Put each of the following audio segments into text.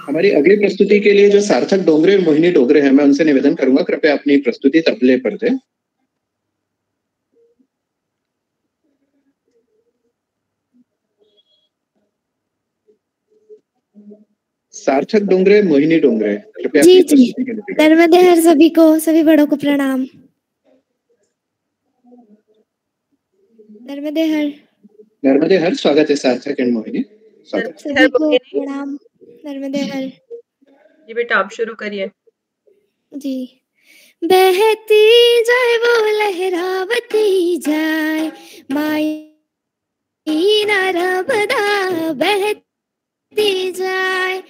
हमारी अगली प्रस्तुति के लिए जो सार्थक डोंगरे और मोहिनी डोंगरे हैं, मैं उनसे निवेदन करूंगा कृपया अपनी प्रस्तुति तबले पर दें। सार्थक डोंगरे, मोहिनी डोंगरे, कृपया अपनी प्रस्तुति के लिए। नर्मदे हर सभी को, सभी बड़ों को प्रणाम। नर्मदे हर। नर्मदे हर, स्वागत है सार्थक एंड मोहिनी, स्वागत। सभी को प्रणाम। नर्मदे हर। जी बेटा आप शुरू करिए। जी। बहती जाए वो लहरावती जाए माई नर्मदा, बहती जाए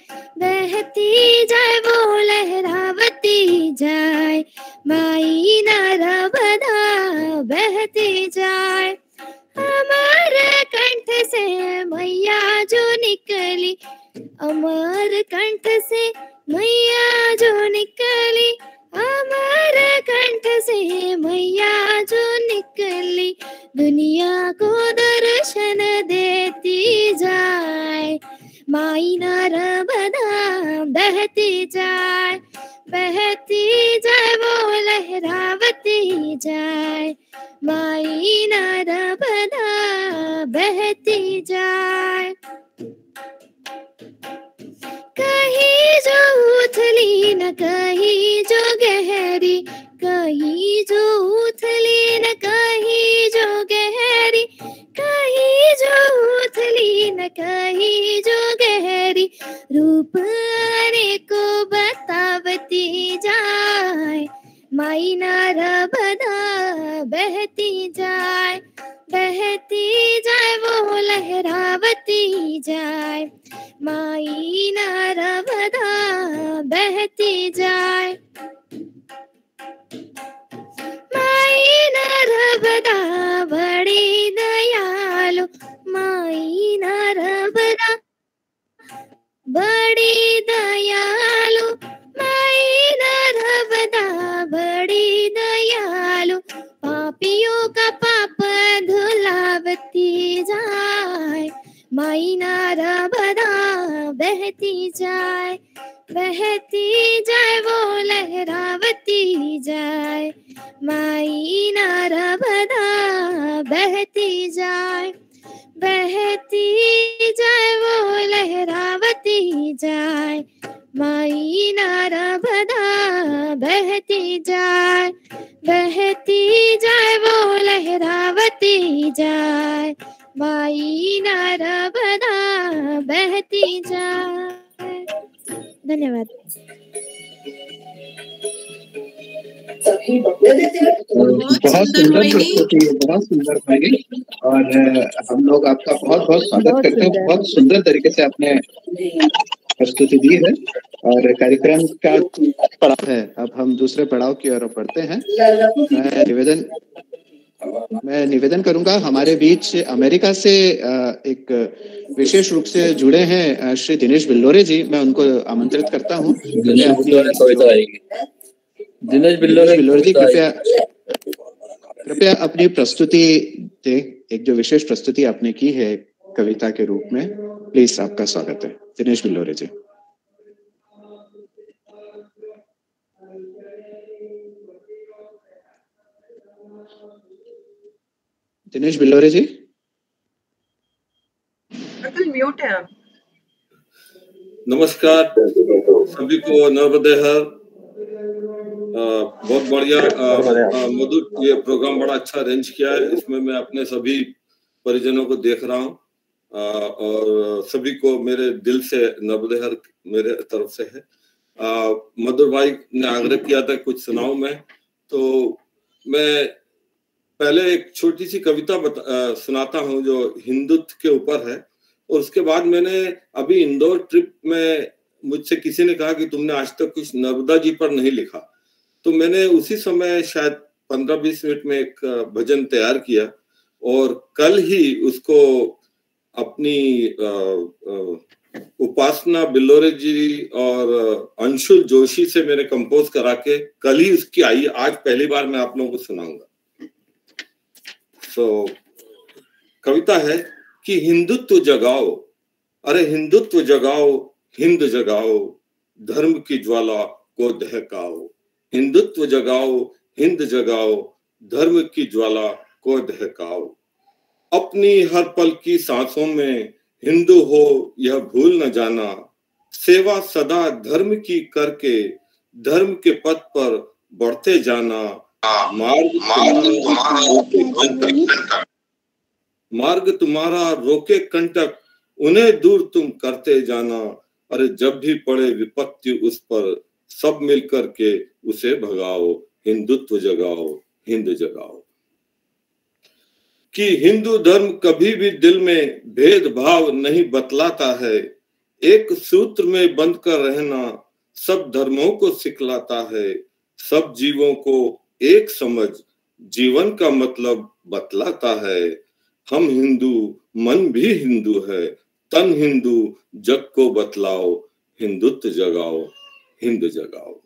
वो लहरावती जाए माई नर्मदा, बहती जाए। अमर कंठ से मैया जो निकली, अमर कंठ से मैया जो निकली, अमर कंठ से मैया जो निकली, दुनिया को दर्शन देती जाए माई नर्मदा, बहती जाए वो लहरावती जाए माई नर्मदा, बहती जाए। कहीं जो उथली न कहीं जो गहरी, कहीं जो उथली न कहीं जो गहरी, कहीं जो उथली न कहीं जो गहरी, रूप को बतावती जाए माई नर्मदा, बहती जाए वो लहरावती जाए माई नर्मदा, बहती जाए। माई नर्मदा बड़ी दयालु, माई नर्मदा बड़ी दयालु, माई नर्मदा बड़ी दयालु, पापियों का पाप धुलावती जाए माई नर्मदा, बहती जाए वो लहरावती जाए माई नर्मदा, बहती जाए वो लहरावती जाए माई नर्मदा, बहती जाए वो लहरावती जाए माई नर्मदा, बहती जाए। धन्यवाद। बहुत सुंदर प्रस्तुति, बहुत सुंदर भाई, और हम लोग आपका बहुत बहुत स्वागत करते हैं। बहुत सुंदर तरीके से आपने प्रस्तुति दी है और कार्यक्रम का पड़ाव है। अब हम दूसरे पड़ाव की ओर बढ़ते हैं। मैं निवेदन करूंगा, हमारे बीच अमेरिका से एक विशेष रूप से जुड़े हैं श्री दिनेश बिल्लोरे जी, मैं उनको आमंत्रित करता हूँ। दिनेश बिल्लोरे जी कृपया अपनी प्रस्तुति दें। एक जो विशेष प्रस्तुति आपने की है कविता के रूप में, प्लीज आपका स्वागत है दिनेश बिल्लोरे जी। दिनेश बिल्लोरे जी म्यूट है आप। नमस्कार सभी को, नर्मदे हर। बहुत बढ़िया मधुर, ये प्रोग्राम बड़ा अच्छा अरेंज किया है। इसमें मैं अपने सभी परिजनों को देख रहा हूँ और सभी को मेरे दिल से नर्मदे हर मेरे तरफ से है। मधुर भाई ने आग्रह किया था कुछ सुनाऊं मैं, तो मैं पहले एक छोटी सी कविता सुनाता हूँ जो हिंदुत्व के ऊपर है। और उसके बाद मैंने अभी इंदौर ट्रिप में मुझसे किसी ने कहा कि तुमने आज तक कुछ नर्मदा जी पर नहीं लिखा, तो मैंने उसी समय शायद 15-20 मिनट में एक भजन तैयार किया और कल ही उसको अपनी उपासना बिल्लोरे जी और अंशुल जोशी से मैंने कंपोज करा के कल ही उसकी आई। आज पहली बार मैं आप लोगों को सुनाऊंगा। कविता है कि हिंदुत्व जगाओ, अरे हिंदुत्व जगाओ, हिंद जगाओ, धर्म की ज्वाला को दहकाओ। हिंदुत्व जगाओ, हिंद जगाओ, धर्म की ज्वाला को दहकाओ। अपनी हर पल की सांसों में हिंदू हो यह भूल न जाना। सेवा सदा धर्म की करके धर्म के पथ पर बढ़ते जाना। मार्ग तुम्हारा रोके कंटक, उन्हें दूर तुम करते जाना। अरे जब भी पड़े विपत्ति उस पर, सब मिलकर के उसे भगाओ। हिंदुत्व जगाओ, हिंद जगाओ। कि हिंदू धर्म कभी भी दिल में भेदभाव नहीं बतलाता है। एक सूत्र में बंध कर रहना सब धर्मों को सिखलाता है। सब जीवों को एक समझ जीवन का मतलब बतलाता है। हम हिंदू, मन भी हिंदू है, तन हिंदू, जग को बतलाओ। हिंदुत्व जगाओ, हिंद जगाओ।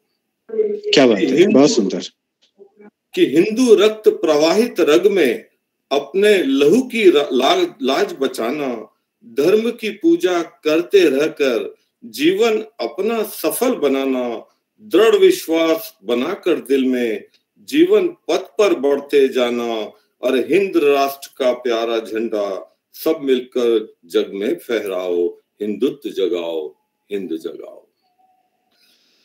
क्या बात है, बहुत सुंदर। कि हिंदू रक्त प्रवाहित रग में अपने लहू की लाज बचाना। धर्म की पूजा करते रहकर जीवन अपना सफल बनाना। दृढ़ विश्वास बनाकर दिल में जीवन पथ पर बढ़ते जाना। और हिंद राष्ट्र का प्यारा झंडा सब मिलकर जग में फहराओ। हिंदुत्व जगाओ, हिंद जगाओ।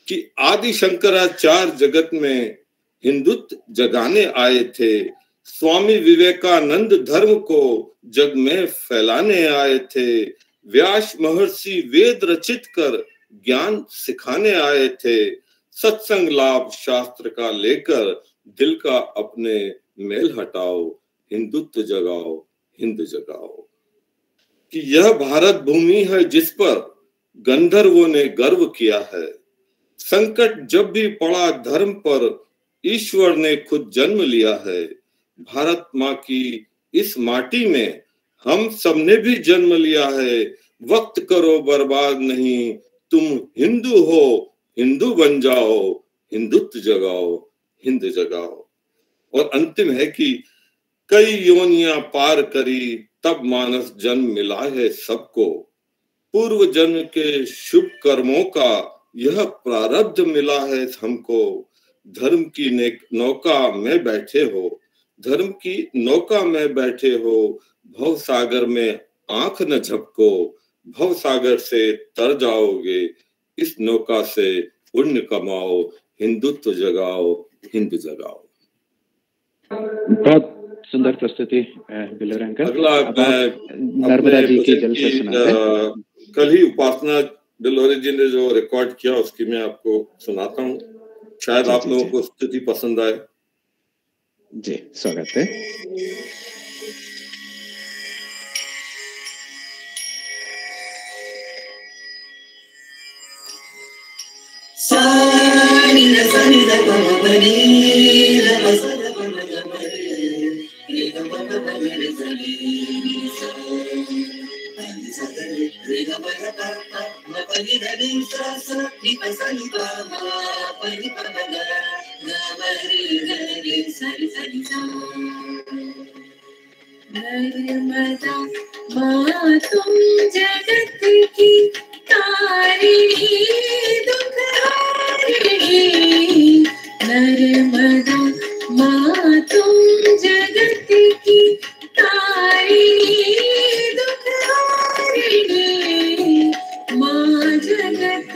कि आदि शंकराचार्य जगत में हिंदुत्व जगाने आए थे। स्वामी विवेकानंद धर्म को जग में फैलाने आए थे। व्यास महर्षि वेद रचित कर ज्ञान सिखाने आए थे। सत्संग लाभ शास्त्र का लेकर दिल का अपने मेल हटाओ। हिंदुत्व जगाओ, हिंद जगाओ। कि यह भारत भूमि है जिस पर गंधर्वों ने गर्व किया है। संकट जब भी पड़ा धर्म पर ईश्वर ने खुद जन्म लिया है। भारत माँ की इस माटी में हम सबने भी जन्म लिया है। वक्त करो बर्बाद नहीं, तुम हिंदू हो, हिंदू बन जाओ। हिंदुत्व जगाओ, हिंद जगाओ। और अंतिम है कि कई योनियां पार करी तब मानस जन्म मिला है सबको। पूर्व जन्म के शुभ कर्मों का यह प्रारब्ध मिला है हमको। धर्म की नौका में बैठे हो, धर्म की नौका में बैठे हो। भव सागर में आंख न झपको, भव सागर से तर जाओगे। इस नौका से पुण्य कमाओ। हिंदुत्व जगाओ, हिंद जगाओ। बहुत सुंदर प्रस्तुति बिलोर अंकल। अगला नर्मदा जी की जल से सुनाते। कल ही उपासना बिलोरे जी ने जो रिकॉर्ड किया उसकी मैं आपको सुनाता हूँ। शायद आप लोगों को स्तुति पसंद आए। जी, स्वागत है। नर्मदा माँ तुम जगत की तारिणी दुख हारिणी। नर्मदा माँ तुम जगत की तारिणी दुख हारिणी। माँ जगत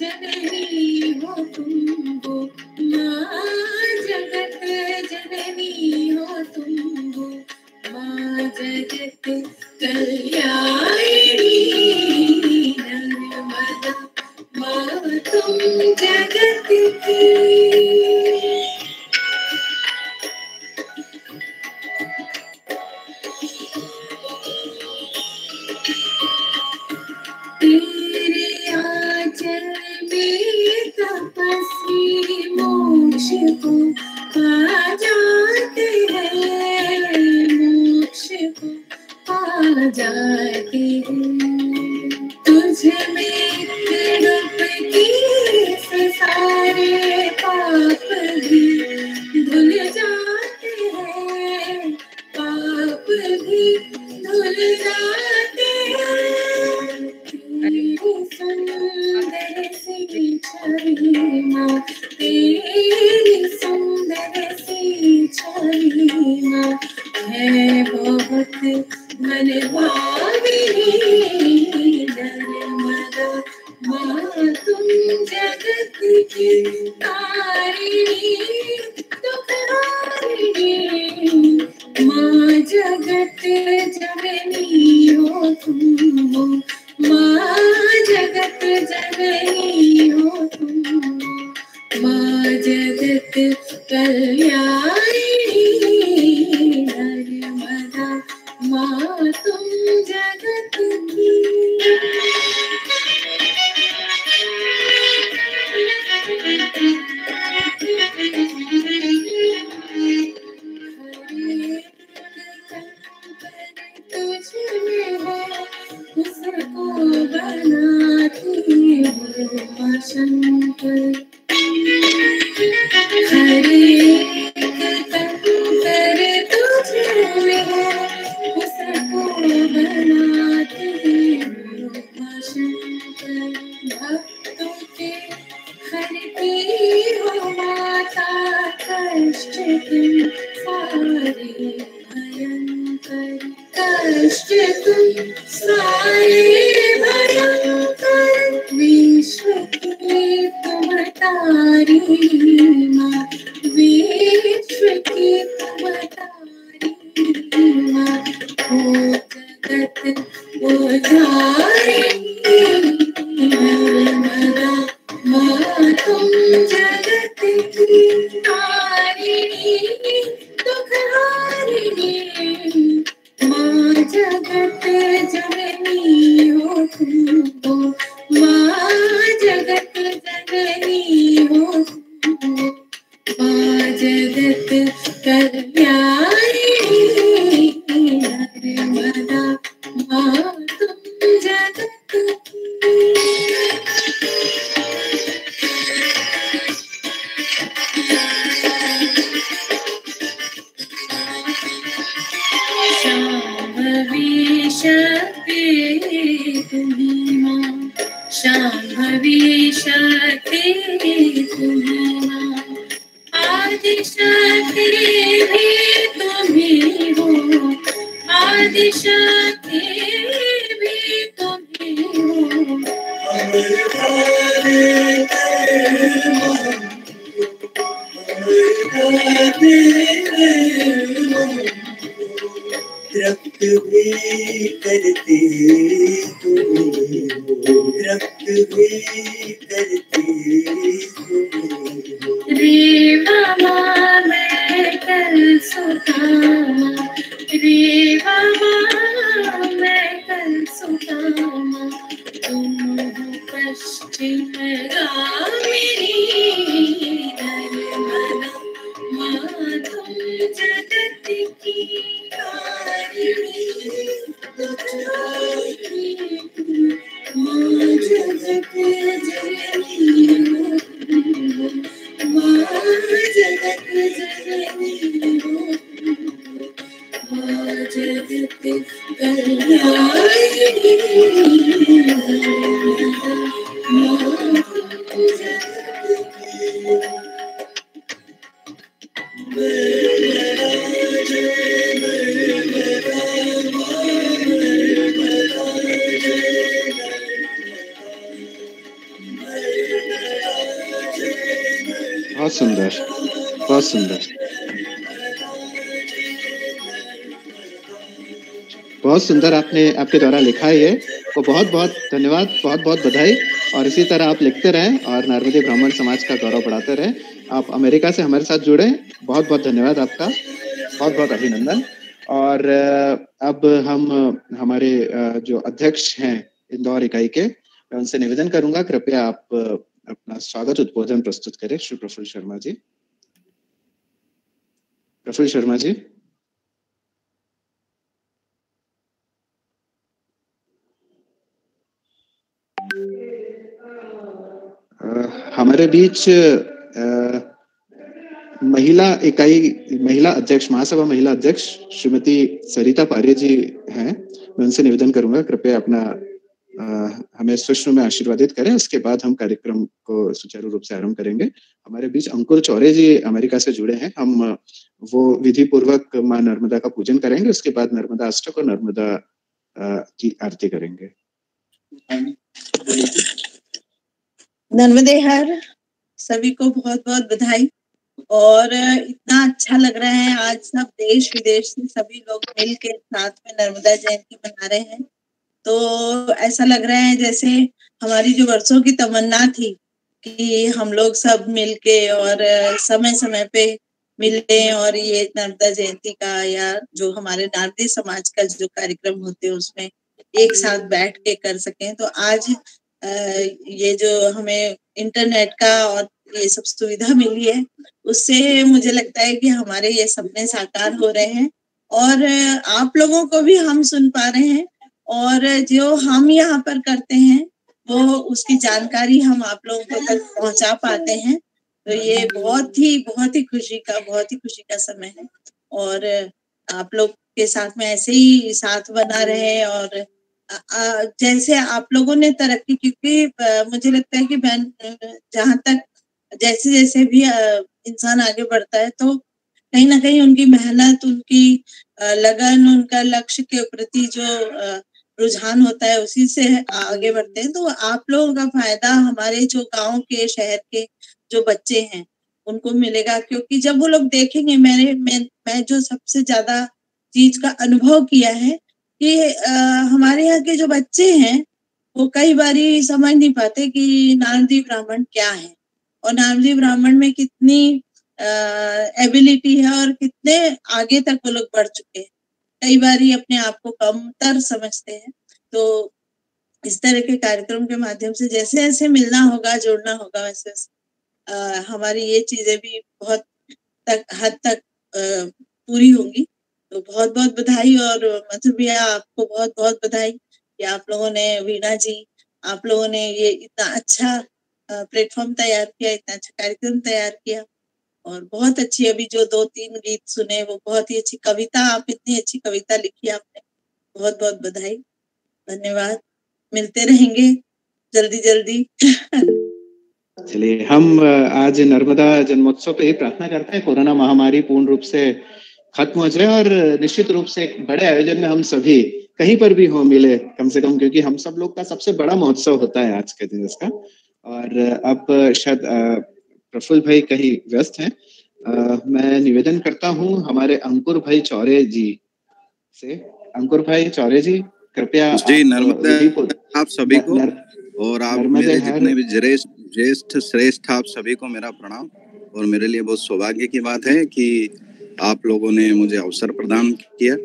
जननी हो तुम हो, माँ जगत जननी हो तुम हो। माँ जगत कल्याणी। नर्मदा माँ तुम जगत की। तेरे आंचल में तपस्वी मोक्ष को पा जाते हैं। मोक्ष को पा जाते हैं। तुझ में डुबकी से सारे पाप माँ तुम जगत की तारिणी दुख हारिणी, माँ जगत जननी हो तुम हो, माँ जगत जननी हो तुम हो, माँ जगत कल्याणी नर्मदा माँ तुम जगत की। तुझमें है उसको बनाती हो शंकर, हर एक कंकर तुझमें है उसको बनाती हो शंकर, भक्तों के हरती हो माता कष्ट तुम सारे भयंकर, कष्ट तुम सारे भयंकर, विश्व की तुम तारी माँ, विश्व की तुम तारी माँ, हो जगत उद्धारिणी नर्मदा माँ तुम जगत की तारिणी दुख हारिणी, माँ जगत जननी हो तुम हो, माँ जगत जननी हो तुम हो, माँ जगत कल्याणी नर्मदा माँ तुम जगत की। शांभवी शक्ति तुम्हीं माँ, शांभवी शक्ति तुम्हीं माँ, आदि शक्ति भी तुम्हीं हो, आदि शक्ति भी तुम्हीं हो, रक्त भी करते तुम्हीं हो, रक्त भी करते तुम्हीं हो, रे मामा मैं कल सुदामा, रे मामा मैं कल सुदामा, तुम हो पश्चिम गामिनी नर्मदा माँ तुम जगत की तारिणी दुख हारिणी, माँ जगत जननी हो तुम हो, माँ जगत जननी हो तुम हो, माँ जगत कल्याणी माँ तुम जगत की। बहुत सुंदर, बहुत सुंदर, बहुत सुंदर आपने आपके द्वारा लिखा है ये, वो बहुत बहुत धन्यवाद, बहुत बहुत बधाई। और इसी तरह आप लिखते रहें और नर्मदे ब्राह्मण समाज का गौरव बढ़ाते रहें। आप अमेरिका से हमारे साथ जुड़े, बहुत बहुत धन्यवाद आपका, बहुत बहुत अभिनंदन। और अब हम हमारे जो अध्यक्ष हैं इंदौर इकाई के, मैं उनसे निवेदन करूंगा कृपया आप अपना स्वागत उद्बोधन प्रस्तुत करें। श्री प्रफुल्ल शर्मा जी। प्रफुल्ल शर्मा जी। हमारे बीच महिला इकाई, महिला अध्यक्ष, महासभा महिला अध्यक्ष श्रीमती सरिता पारे जी हैं। मैं उनसे निवेदन करूंगा कृपया अपना हमें सुष्म में आशीर्वादित करें, उसके बाद हम कार्यक्रम को सुचारू रूप से आरंभ करेंगे। हमारे बीच अंकुर चौरे जी अमेरिका से जुड़े हैं। हम वो विधि पूर्वक माँ नर्मदा का पूजन करेंगे, उसके बाद नर्मदा अष्टक और नर्मदा की आरती करेंगे। नर्मदे हर सभी को बहुत बहुत बधाई। और इतना अच्छा लग रहा है, आज सब देश विदेश से सभी लोग मिल के साथ में नर्मदा जयंती मना रहे हैं। तो ऐसा लग रहा है जैसे हमारी जो वर्षों की तमन्ना थी कि हम लोग सब मिलके और समय समय पे मिले और ये नर्मदा जयंती का या जो हमारे नारदी समाज का जो कार्यक्रम होते हैं उसमें एक साथ बैठ के कर सकें। तो आज ये जो हमें इंटरनेट का और ये सब सुविधा मिली है उससे मुझे लगता है कि हमारे ये सपने साकार हो रहे हैं और आप लोगों को भी हम सुन पा रहे हैं और जो हम यहाँ पर करते हैं वो उसकी जानकारी हम आप लोगों को तक पहुंचा पाते हैं। तो ये बहुत ही खुशी का समय है और आप लोग के साथ में ऐसे ही साथ बना रहे और जैसे आप लोगों ने तरक्की, क्योंकि मुझे लगता है कि जहाँ तक जैसे जैसे भी इंसान आगे बढ़ता है तो कहीं ना कहीं उनकी मेहनत, उनकी लगन, उनका लक्ष्य के प्रति जो रुझान होता है उसी से आगे बढ़ते हैं। तो आप लोगों का फायदा हमारे जो गांव के, शहर के जो बच्चे हैं उनको मिलेगा, क्योंकि जब वो लोग देखेंगे, मैं जो सबसे ज्यादा चीज का अनुभव किया है कि हमारे यहाँ के जो बच्चे हैं वो कई बारी समझ नहीं पाते कि नारदी ब्राह्मण क्या है और नारदी ब्राह्मण में कितनी एबिलिटी है और कितने आगे तक वो लोग बढ़ चुके हैं। कई बारी अपने आप को कमतर समझते हैं। तो इस तरह के कार्यक्रम के माध्यम से जैसे जैसे मिलना होगा, जुड़ना होगा, वैसे हमारी ये चीजें भी बहुत हद तक पूरी होंगी। तो बहुत बहुत बधाई। और मधु भैया आपको बहुत बहुत बधाई कि आप लोगों ने, वीणा जी, आप लोगों ने ये इतना अच्छा प्लेटफॉर्म तैयार किया, इतना अच्छा कार्यक्रम तैयार किया और बहुत अच्छी, अभी जो 2-3 गीत सुने वो बहुत ही अच्छी कविता, आप इतनी अच्छी कविता लिखी आपने, बहुत बहुत बधाई, धन्यवाद। मिलते रहेंगे जल्दी जल्दी। चलिए, हम आज नर्मदा जन्मोत्सव पे ही प्रार्थना करते हैं कोरोना महामारी पूर्ण रूप से खत्म हो जाए और निश्चित रूप से एक बड़े आयोजन में हम सभी कहीं पर भी हो मिले कम से कम, क्योंकि हम सब लोग का सबसे बड़ा महोत्सव होता है आज के दिन इसका। और अब शायद प्रफुल्ल भाई कहीं व्यस्त हैं। मैं निवेदन करता हूँ हमारे अंकुर भाई चौरे जी से। अंकुर भाई चौरे जी, कृपया जी। नर्मदा आप सभी को और आप मेरे जितने भी ज्येष्ठ श्रेष्ठ आप सभी को मेरा प्रणाम। और मेरे लिए बहुत सौभाग्य की बात है कि आप लोगों ने मुझे अवसर प्रदान किया।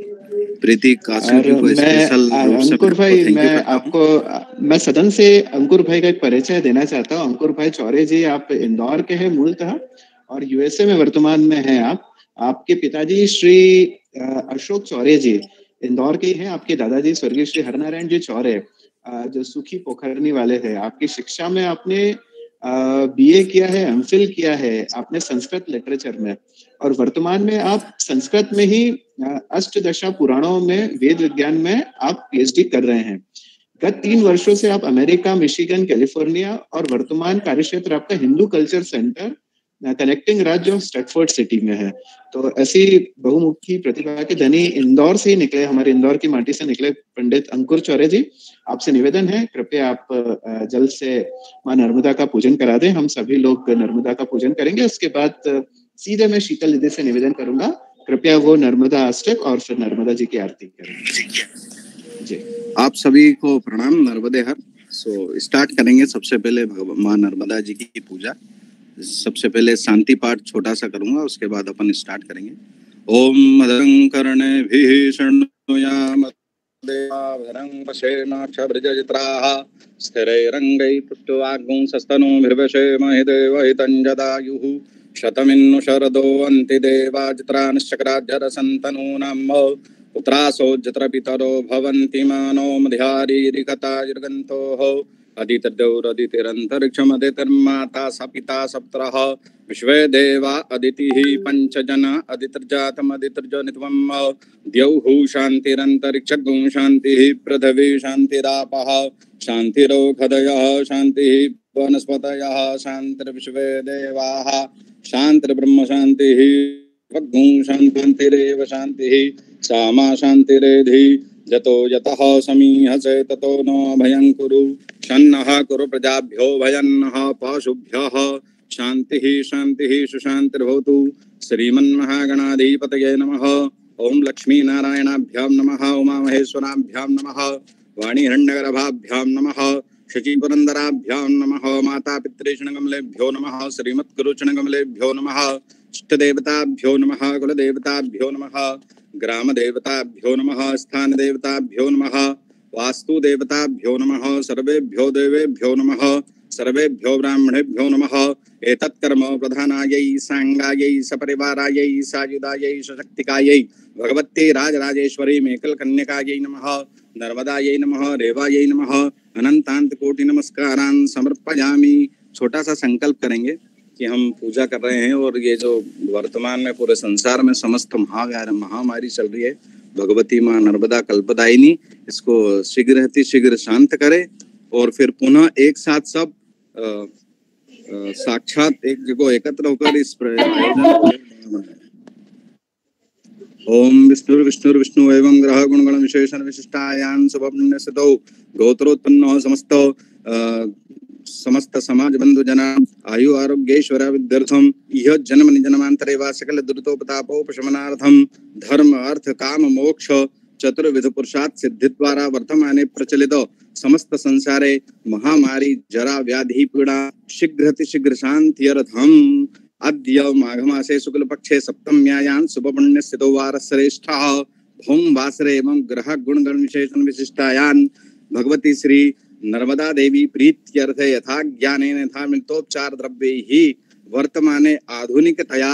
प्रीति कासू जी को स्पेशल अंकुर भाई, मैं सदन से अंकुर भाई का एक परिचय देना चाहता हूँ। अंकुर भाई चौरे जी, आप इंदौर के हैं मूलतः और यूएसए में वर्तमान में हैं। आपके पिताजी श्री अशोक चौरे जी इंदौर के ही हैं। आपके दादाजी स्वर्गीय श्री हरनारायण जी चौरे जो सुखी पोखरनी वाले थे। आपकी शिक्षा में आपने बीए किया है, एमफिल किया है आपने संस्कृत लिटरेचर में, और वर्तमान में आप संस्कृत में ही अष्टदशा पुराणों में, वेद विज्ञान में आप पीएचडी कर रहे हैं। गत 3 वर्षों से आप अमेरिका, मिशिगन, कैलिफोर्निया और वर्तमान कार्यक्षेत्र आपका हिंदू कल्चर सेंटर कनेक्टिंग राज्य ऑफ स्टैटफोर्ड सिटी में है। तो ऐसी बहुमुखी प्रतिभा के धनी इंदौर से ही निकले, हमारे इंदौर की माटी से निकले पंडित अंकुर चौरे जी, आपसे निवेदन है कृपया आप जल्द से मां नर्मदा का पूजन करा दें। हम सभी लोग नर्मदा का पूजन करेंगे। उसके बाद सीधे मैं शीतल दीदी से निवेदन करूंगा कृपया वो नर्मदा अष्टक और फिर नर्मदा जी की आरती करें। जी, आप सभी को प्रणाम, नर्मदे हर। सो स्टार्ट करेंगे। सबसे पहले मां नर्मदा जी की पूजा। सबसे पहले शांति पाठ छोटा सा करूंगा, उसके बाद अपन स्टार्ट करेंगे। ओम मदं कर्णेभिः शृणुयाम देवाभरं पश्येमाक्षभृजचित्राः स्थिरैरङ्गैः पुष्ट्वागुंसस्तनूभिर्वशेमहि देवहितं जदायुः शतमिन्नु शरदो अन्ति देवाचित्रांश्चक्राज्जरसन्तनूनां पुत्रासो जत्र पितरो भवन्ति मानो मध्यारीरिकतायुर्गन्तोः अदितिर्दौरदितिरन्तरिक्षमदितिर्माता स पिता सप्तरः विश्वे देवा अदितिः पञ्चजना अदितिर्जातमदितिर्जनित्वं द्यौः शान्तिरन्तरिक्षगुं शान्तिः पृथिवी शान्तिरापः शान्तिरोषधयः शान्तिः वनस्पतयः शान्तिर्विश्वे देवाः शान्तिर्ब्रह्म शान्तिः शान्तिरेव शान्तिः सामा शान्तिरेधि जतो यतः समीहसे ततो नो भयं कुरु शन्नः कुरु प्रजाभ्यो भयन्नः पशुभ्यः शान्तिः शान्तिः सुशान्तिर्भवतु। श्रीमन्महागणाधिपतये नमः। ओम लक्ष्मीनारायणाभ्यां नमः। उमामहेश्वराभ्यां नमः। वाणीहिरण्यगर्भाभ्यां नमः। शचीपुरन्दराभ्यां नमः। मातापितॄष्णकमलेभ्यो नमः। श्रीमत्कुरुचरणकमलेभ्यो नमः। इष्टदेवताभ्यो नमः। कुलदेवताभ्यो नमः। ग्रामदेवताभ्यो नमः। स्थानदेवताभ्यो नमः। वास्तुदेवताभ्यो नमः। सर्वेभ्यो देवेभ्यो नमः। सर्वेभ्यो ब्राह्मणेभ्यो नमः। एतत्कर्म प्रधानायै सांगायै सपरिवारायै सायुधायै सशक्तिकायै भगवत्यै राजराजेश्वरी मेकलकन्यकायै नमः। नर्मदायै नमः। रेवायै नमः। अनंतांत कोटि नमस्कारान् समर्पयामि। छोटा सा संकल्प करेंगे कि हम पूजा कर रहे हैं और ये जो वर्तमान में पूरे संसार में समस्त महामारी चल रही है, भगवती माँ नर्मदा कल्पदायिनी इसको शीघ्र शांत करे और फिर पुनः एक साथ सब साक्षात एक जगह एकत्र होकर इस आयोजन को। ओम विष्णु एवं ग्रह गुणगण विशेषण विशिष्टायान शुभपुण्यसितो गोत्रोत्पन्नो समस्त समाज बंधु जना आयु आरोग्येश्वर विद्यार्थम यह जन्म निजन्मांतरे वा सकल दुरितोपतापोपशमनार्थम धर्म अर्थ काम मोक्ष चतुर्विध पुरुषार्थ सिद्धि द्वारा वर्तमाने प्रचलित समस्त संसारे महामारी जरा व्याधि पीड़ा शीघ्र शांत्यर्थम अद्य माघमासे शुक्ल पक्षे सप्तम्यायां शुभपुण्यस्थितो वारश्रेष्ठः भौम वासरे एवं ग्रह गुणगण विशेषण विशिष्टायां भगवती श्री नर्मदा देवी प्रीत्यर्थे यथा ज्ञानेन यथा मिलितोपचार द्रव्यैः वर्तमाने आधुनिकतया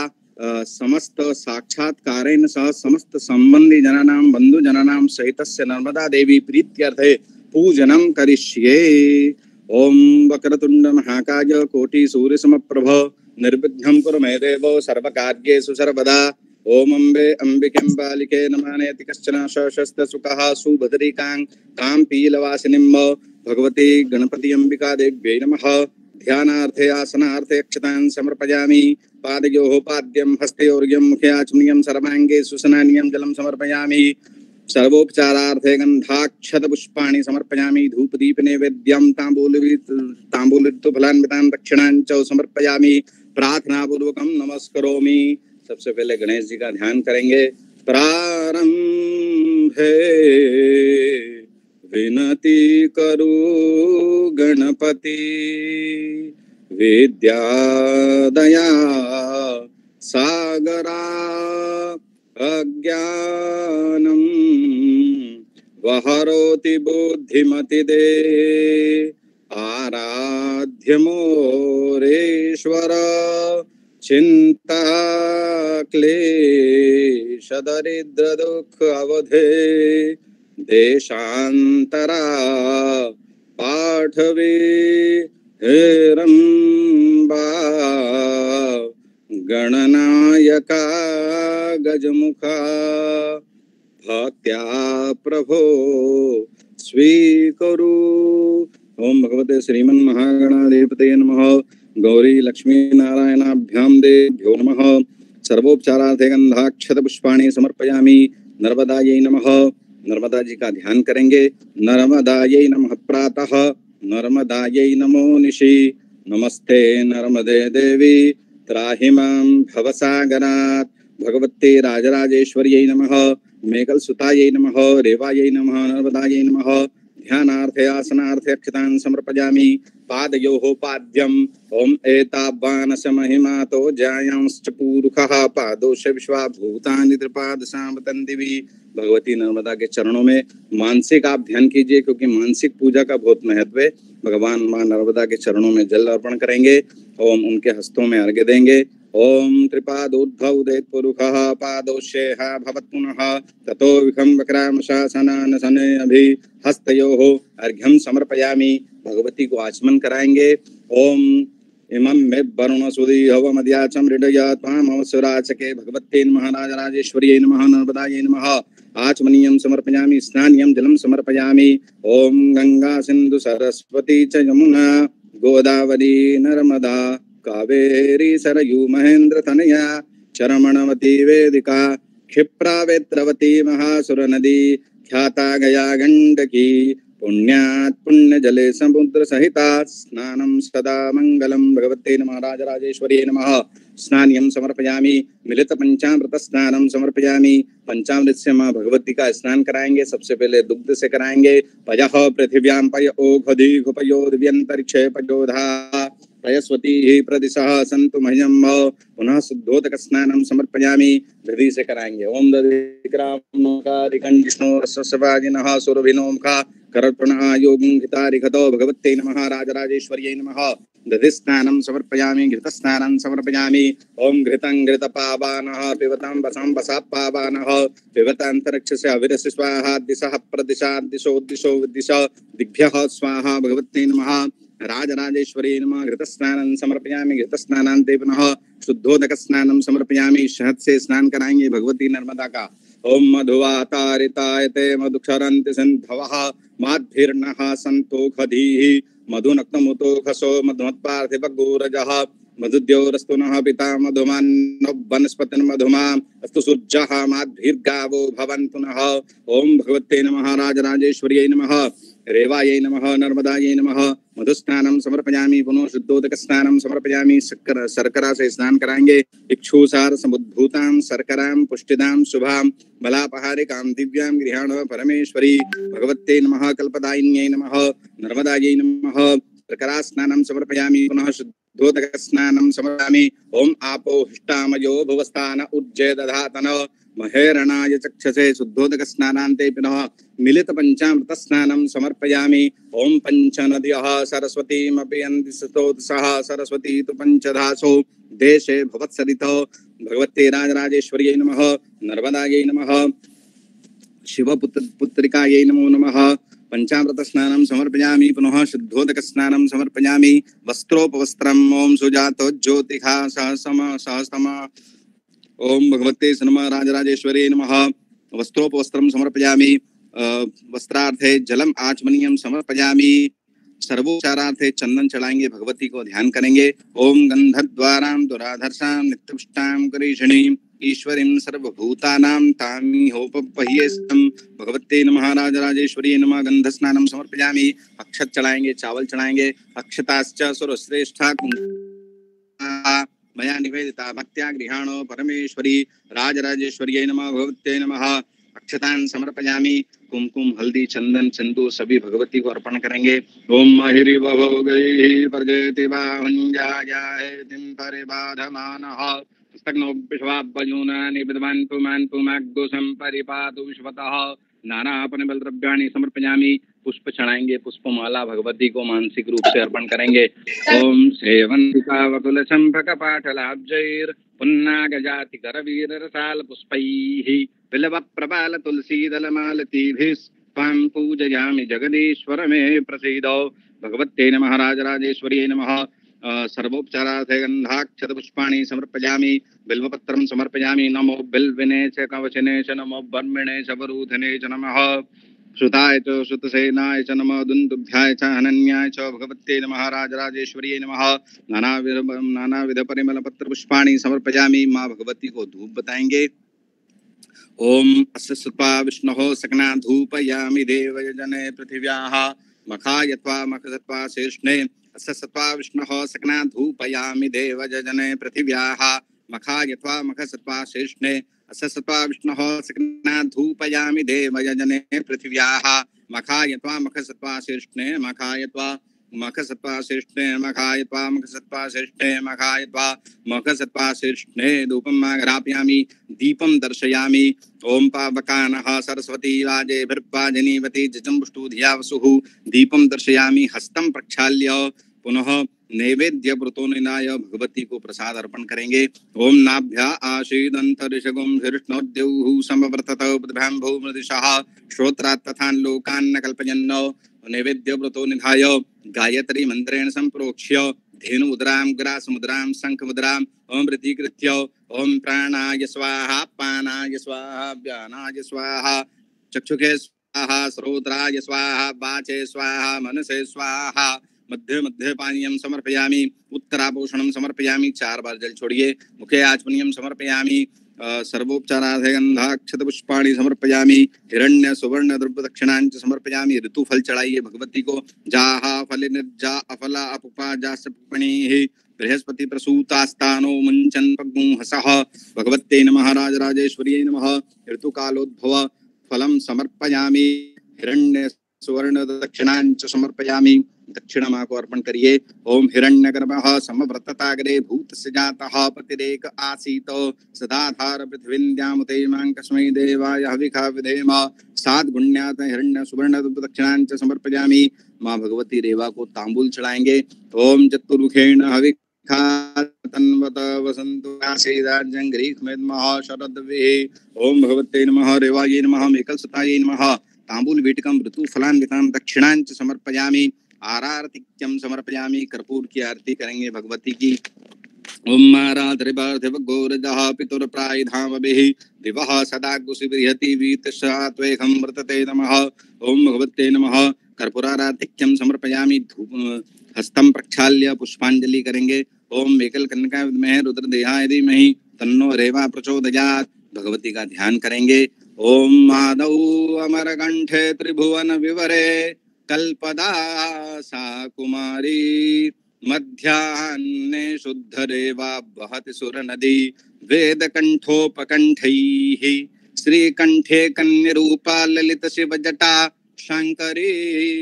समस्त साक्षात्कारेण सह समस्त संबंधी जनानां बंधु जनानां सहितस्य नर्मदा देवी प्रीत्यर्थे पूजनं करिष्ये। ओम वक्रतुंड महाकाय कोटि सूर्यसमप्रभ निर्विघ्नं कुरु मे देव सर्वकार्येषु सर्वदा। ओम अम्बे अंबिकें बालिके नमानेति कश्चन शस्त्रसुखः सुभद्रिकां कां पीलवासिनीं भगवती गणपति अंबिका देव्यै नमः। ध्यानार्थे आसनार्थे अक्षतां समर्पयामि। पादयोः पाद्यं हस्तयोर्घ्यं मुखे आचमनीयं सर्वाङ्गे सुस्नानीयं जलं समर्पयामि। सर्वोपचारार्थे गन्धाक्षतपुष्पाणि समर्पयामि। धूपदीप नैवेद्यं ताम्बूलफलान्वितां दक्षिणां च समर्पयामि। प्रार्थनापूर्वकं नमस्करोमि। सबसे पहले गणेश जी का ध्यान करेंगे। प्रारंभे विनती करू गणपति विद्यादया सागरा अज्ञानं वहरोति बुद्धिमति दे आराध्यमोरेश्वर चिंता क्लेश दरिद्र दुख अवधे देशांतरा पाठवे हेरंबा गणनायका गजमुखा भक्त्या प्रभो स्वीकरु। ओम भगवते श्रीमन् महागणाधिपतये नमः। गौरी लक्ष्मी नारायणाभ्यां देभ्यो नमः। सर्वोपचारार्थे गंधाक्षत पुष्पाणि समर्पयामि। नर्मदायै नमः। नर्मदा जी का ध्यान करेंगे। नर्मदायै नमः प्रातः। नर्मदायै नमो निशि। नमस्ते नर्मदे देवी त्राहि मां भवसागरात्। भगवते राजराजेश्वर्यै नमः। मेघल सुतायै नमः। रेवायै नमः। नर्मदायै नमः। ध्यानार्थे आसनार्थे अक्षतां समर्पयामि। पादयोः पाद्यम् ओम एतावानस्य महिमातो जायांश्च पूरुखः पादोश विश्वा भूतानि त्रिपादशां दिवि। भगवती नर्मदा के चरणों में मानसिक आप ध्यान कीजिए, क्योंकि मानसिक पूजा का बहुत महत्व है। भगवान माँ नर्मदा के चरणों में जल अर्पण करेंगे। ओम उनके हस्तों में अर्घ्य देंगे। ओम त्रिपादोद्भवदेत पुरुषः पादोष्येह भवत् पुनः ततो विखं वक्रामशासनान् सने अभि हस्तयोः अर्घ्यं समर्पयामि। भगवती को आचमन कराएंगे। ओम इमं मे वरुण सुदी हवमद्याचं हृदयात् त्वामवसुराचके भगवते नमः। राजराजेश्वर्यै नमः। नर्मदायै नमः। आचमनीयं समर्पयामि। स्नानीयं जलं समर्पयामि। ओम गंगा सिंधु सरस्वती च यमुना गोदावरी नर्मदा कावेरी सरयू महेंद्र तनया चरमणवती वेदिका क्षिप्रा वेत्रवती महासुर नदी ख्याता गया गंडकी पुण्यात् पुण्य जले समुद्र सहिता स्नानं सदा मंगलम भगवते नमः राजराजेश्वरी नमः। स्नानियम समर्पयामि मिलित पंचामृत स्नानम समर्पयामि। पंचामृत से माँ भगवती का स्नान कराएंगे। सबसे पहले दुग्ध से कराएंगे। पयः पृथिव्यां पय ओघदीघ पयोर्व्यंतरिक्षे पयोधा पयस्वती प्रदिशः सन्तु मह्यम। पुनः शुद्धोदक स्नानम समर्पयामि। दधि से कराएंगे। ओम दधिक्रामोकारिकंडिष्णोरसस्वाजिनः सुरभिनोमुखा करत्रणः योगिंहितारिघतो भगवते नमः राजराजेश्वर्यै नमः। दधि स्नानं समर्पयामि घृत स्नानं समर्पयामि। ओम घृतं घृतपावानः पिबतं वसं वसापावानः पिबतान्तरिक्षस्य अविरस्य स्वाहा दिशः प्रदिशा दिशो दिशो दिश दिग्भ्यः स्वाहा भगवते नमः राजराजेश्वरी नमः। घृत स्नानं समर्पयामि। घृत स्नानान्ते पुनः शुद्धोदक स्नानं समर्पयामि। शहद से स्नान कराएंगे भगवती नर्मदा का। ओम मधुवातारितायते मधुक्षरन्ति सिन्धवः माद्भिर्नः सन्तोषधीः मधुनक्तमुतोखसो मधुमत्पार्थिवगोरजः मधुद्योरस्तु नः पिता मधुमान् वनस्पतिर्मधुमा अस्तु सूर्यः माद्भिर्गावो भवन्तु नः। ओम भगवते नमः राजराजेश्वर्यै नमः रेवायै नमः नर्मदायै नमः। मधुस्नानं समर्पयामि। पुनः शुद्धोदक स्नानं समर्पयामि। शर्करा से स्नान कराएंगे। इक्षुसार समुद्भूतां शर्करां पुष्टिदां शुभां बलापहारिकां दिव्यां गृहाण परमेश्वरी भगवते नमः कल्पदायिन्यै नमः नर्मदायै नमः। शर्करा स्नानं समर्पयामि। पुनः शुद्धोदक स्नानं समर्पयामि। ओम आपो हिष्टामयो भुवस्थान उज्जय दधातन महेरणाय चक्षसे। शुद्धोदक स्नानान्ते पुनः मिलित पंचामृत स्नानं समर्पयामि। ओम पंचनद्यः सरस्वतीमपि यन्ति स्तोत्रसः सरस्वती तु पंचधासो देशे भवत्सरितो भगवते राजराजेश्वर्यै नमः नर्मदायै नमः शिवपुत्रिकायै नमो नमः। पंचामृत स्नानं समर्पयामि। पुनः शुद्धोदक स्नानं समर्पयामि। वस्त्रोपवस्त्रम् ओम सुजातो ज्योतिषा सहस्तम ओम भगवते नमः राजराजेश्वरी नमः। वस्त्रोपवस्त्रं समर्पयामि। वस्त्रार्थे जलम आचमनीयम समर्पयामि। सर्वोपचारार्थे चंदन चढ़ाएंगे। भगवती को ध्यान करेंगे। ओम गंधद्वारां दुराधर्षां नित्यपुष्टां करीषणीं ईश्वरीं सर्वभूतानां तामिहोपह्येस्तं भगवते नमः राजराजेश्वरी नमः। गंध स्नानं समर्पयामि। अक्षत चढ़ाएंगे। चावल चढ़ाएंगे। अक्षताश्च सुरश्रेष्ठा मया निवेदिता भक्त्या गृहाणो परमेश्वरी राजराजेश्वर्यै नमः भगवते नमः। अक्षतान् समर्पयामि। कुमकुम हल्दी चंदन सिंदूर सभी भगवती को अर्पण करेंगे। ओम महिरी बभो गई प्रजयति बाहुंजायातिं परिबाधमानः पुस्तकनो विश्वापजूनानि विद्वान् पुमान् पुमाग्गो संपरिपातु विश्वतः। नाना अपने बल द्रव्याणि समर्पयामि। पुष्प चढ़ाएंगे। पुष्पमाला भगवती को मानसिक रूप से अर्पण करेंगे। ओम सेवंतिका वकुल चंपक पाटलाब्जैर पुन्नागजाति करवीर रसाल पुष्पैः बिल्व प्रबाल तुलसी दलमालतीभिः त्वां पूजयामि जगदीश्वर मे प्रसीदौ भगवते नमः राजराजेश्वर्यै नमः। सर्वोपचारार्थे गंधाक्षत पुष्पाणि समर्पयामि। बिल्वपत्रं समर्पयामि। नमो बिल्विने च कवचिने च नमो बर्मिणे च वरूधने च नमः। श्रुताय च श्रुतसेनाय च नमः। दुन्दुभ्याय च अनन्याय च भगवते नमः राजराजेश्वर्यै नमः। नानाविध परिमल पत्र पुष्पाणि समर्पयामि। माँ भगवती को धूप बताएंगे। ओम अस्य सुत्वा विष्णोः सकना धूपयामि देवयजने पृथिव्याः मखायत्वा मखसत्वा शेष्णे अस्य सत्वा विष्णोः सकना धूपयामि देवयजने पृथिव्याः मखायत्वा मखसत्वा शेष्णे अस्य सत्वा विष्णोः सकना धूपयामि देवयजने पृथिव्याः मखायत्वा मखसत्वा शेष्णे मखायत्वा मखसत्वा शेष्णे मखायत्वा मखसत्वा शेष्णे मखायत्वा मखसत्वा शेष्णे धूपं आघ्रापयामि। दीपं दर्शयामि। ओम पावकानः सरस्वती वाजेभिर्वाजनीवती जजम्बुष्टु धिया वसुः दीपं दर्शयामि। हस्तं प्रक्षाल्य पुनः नैवेद्य व्रतोनिनाय भगवती को प्रसाद अर्पण करेंगे। ओम नाभ्या आशीदंतरिषगुम धृष्णोद्यौः समवर्तत बुद्भ्यां भूमृदिशः श्रोत्रात् तथान् लोकान् न कल्पयन्नो नैवेद्य व्रतो निधाय गायत्री मंत्रेण संप्रोक्ष्य धेनु मुद्रां ग्रास मुद्रां शंख मुद्रां ओम प्रतीकृत्य ओम प्राणाय स्वाहा पानाय स्वाहा व्यानाय स्वाहा चक्षुषे स्वाहा श्रोत्राय स्वाहा वाचे स्वाहा मनसे स्वाहा मध्य मध्य पानीयम समर्पयामि। उत्तरापोषणम समर्पयामि। 4 बार जल छोड़िए। मुखे आचमनीयम समर्पयामि। सर्वोपचारार्थे गंधाक्षत पुष्पाणि समर्पयामि। हिरण्य सुवर्ण द्रव्य दक्षिणांच समर्पयामि। ऋतुफल चढ़ाइए भगवती को। जाहा फल निर्जा अफला अपुपा जासपणिः बृहस्पति प्रसूतास्तानो मुञ्चन् पग्मुहसः। भगवते नमः। राजराजेश्वर्यै नमः। ऋतुकालोद्भव फलं समर्पयामि। हिरण्य सुवर्ण दक्षिणांच समर्पयामि। दक्षिणा माँ को अर्पण करिए। ओम हिरण्यगर्भः समव्रतताग्रे भूतस्य जातः पतिरेक आसीत् सदाधार पृथ्वीन्द्यामुते मां कस्मै देवाय हविषा विधेम। 7 गुण्यात हिरण्य सुवर्ण दक्षिणांच समर्पयामि। माँ भगवती रेवा को तांबूल चढ़ाएंगे। ओम चतुर्मुखेन हविषा तन्वत वसन्तु आसीदार्जं ग्रीष्मेद्मः शरद्भिः। ओम भगवते नमः। रेवायै नमः। मेकलसुतायै नमः। तांबूल वीटकम ऋतु फलान्वितां दक्षिणांच समर्पयामि। आरार्तिक्यम समर्पयामि। कर्पूर की आरती करेंगे भगवती की। ओम आराधरिवर्धिवगोरजः पितुर्प्रायधामभिः दिवः सदा कुशिबृहति वीतशात्वेकं वर्तते नमः। ओम भगवते नमः। कर्पूराराधिक्यम समर्पयामि। धूप हस्तं प्रक्षाल्य पुष्पांजलि करेंगे। ओम मेकल कन्यका विद्महे रुद्रदेहाय धीमहि तन्नो रेवा प्रचोदयात्। भगवती का ध्यान करेंगे। ओम माधौ अमरकंठे त्रिभुवन विवरे कल्पदा सा कुमारी मध्याह्ने शुद्धरेवा वहति सुरनदी वेदकंठोपकंठैः श्रीकंठे कन्यरूपा ललित शिवजटा शंकरी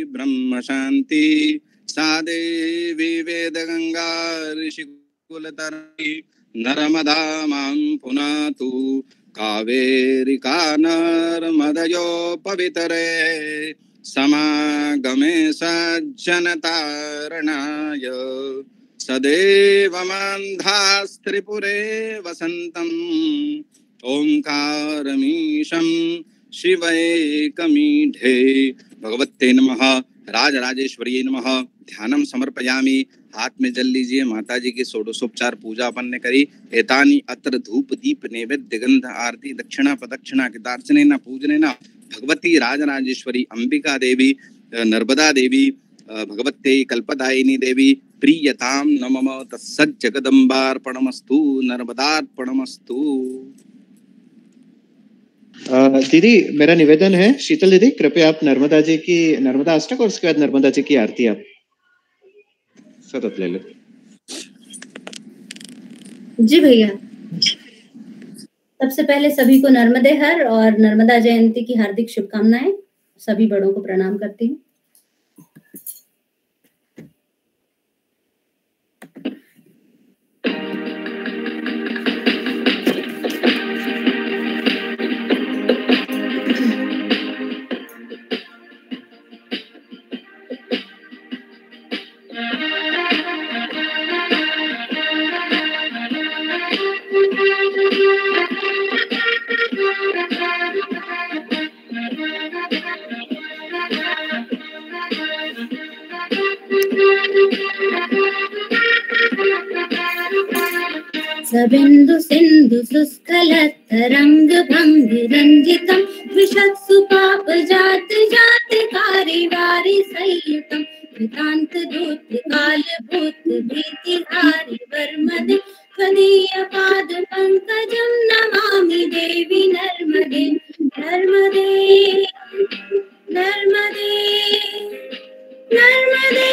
ब्रह्म शांति सा देवी वेदगंगा ऋषिकुलतरी नर्मदा मां पुनातु कावेरिका नर्मदयो पवितरे समागमे सज्जनतारणाय सदेवमन्धास्त्रिपुरे वसन्तम् ओंकारमीशं शिवैकमीढे। भगवते नमः। राजराजेश्वर्यै नमः। ध्यानम समर्पयामि। हाथ में जल लीजिए। माता जी की षोडशोपचार पूजा अपन ने करी। एतानी अत्र धूप दीप नैवेद्य गंध आरती दक्षिणा प्रदक्षिणा के दार्चनेन पूजनेन भगवती राजराजेश्वरी अंबिका देवी नर्मदा देवी भगवते कल्पदायिनी देवी प्रियताम नमः। तत्सज्जगदम्बार्पणमस्तु। नर्मदार्पणमस्तु। दीदी मेरा निवेदन है, शीतल दीदी कृपया आप नर्मदा जी की नर्मदा अष्टक और उसके बाद नर्मदा जी की आरती आप सतत ले लो। जी भैया। सबसे पहले सभी को नर्मदे हर और नर्मदा जयंती की हार्दिक शुभकामनाएं। सभी बड़ों को प्रणाम करती हूँ। सबिंदु सिंधु सुस्खलत तरंग भंग रंजितम विशत्सु पाप जात जात कारी वारी संयुतम वितांत दूत काल भूत भीति हारी वर्मदे त्वदीय पाद पंकजम नमामि देवी नर्मदे नर्मदे नर्मदे नर्मदे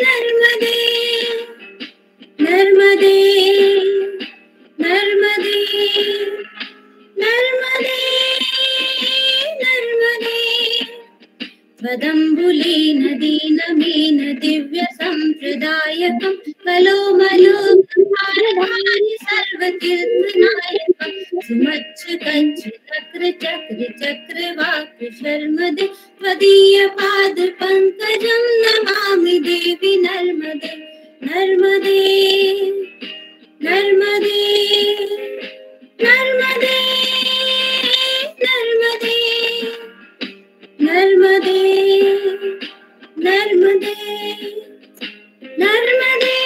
नर्मदे नर्मदे नर्मदे नर्मदे नर्मदे त्वदम्बुली नदी नमीन दिव्य संप्रदायकं कलोमलोकधारधारि सर्वतीर्थनायकं सुमच्छ कच्छ चक्र चक्र चक्रवाक शर्मदे त्वदीय पाद पंकजं नमामि देवी नर्मदे नर्मदे नर्मदे नर्मदे नर्मदे नर्मदे नर्मदे नर्मदे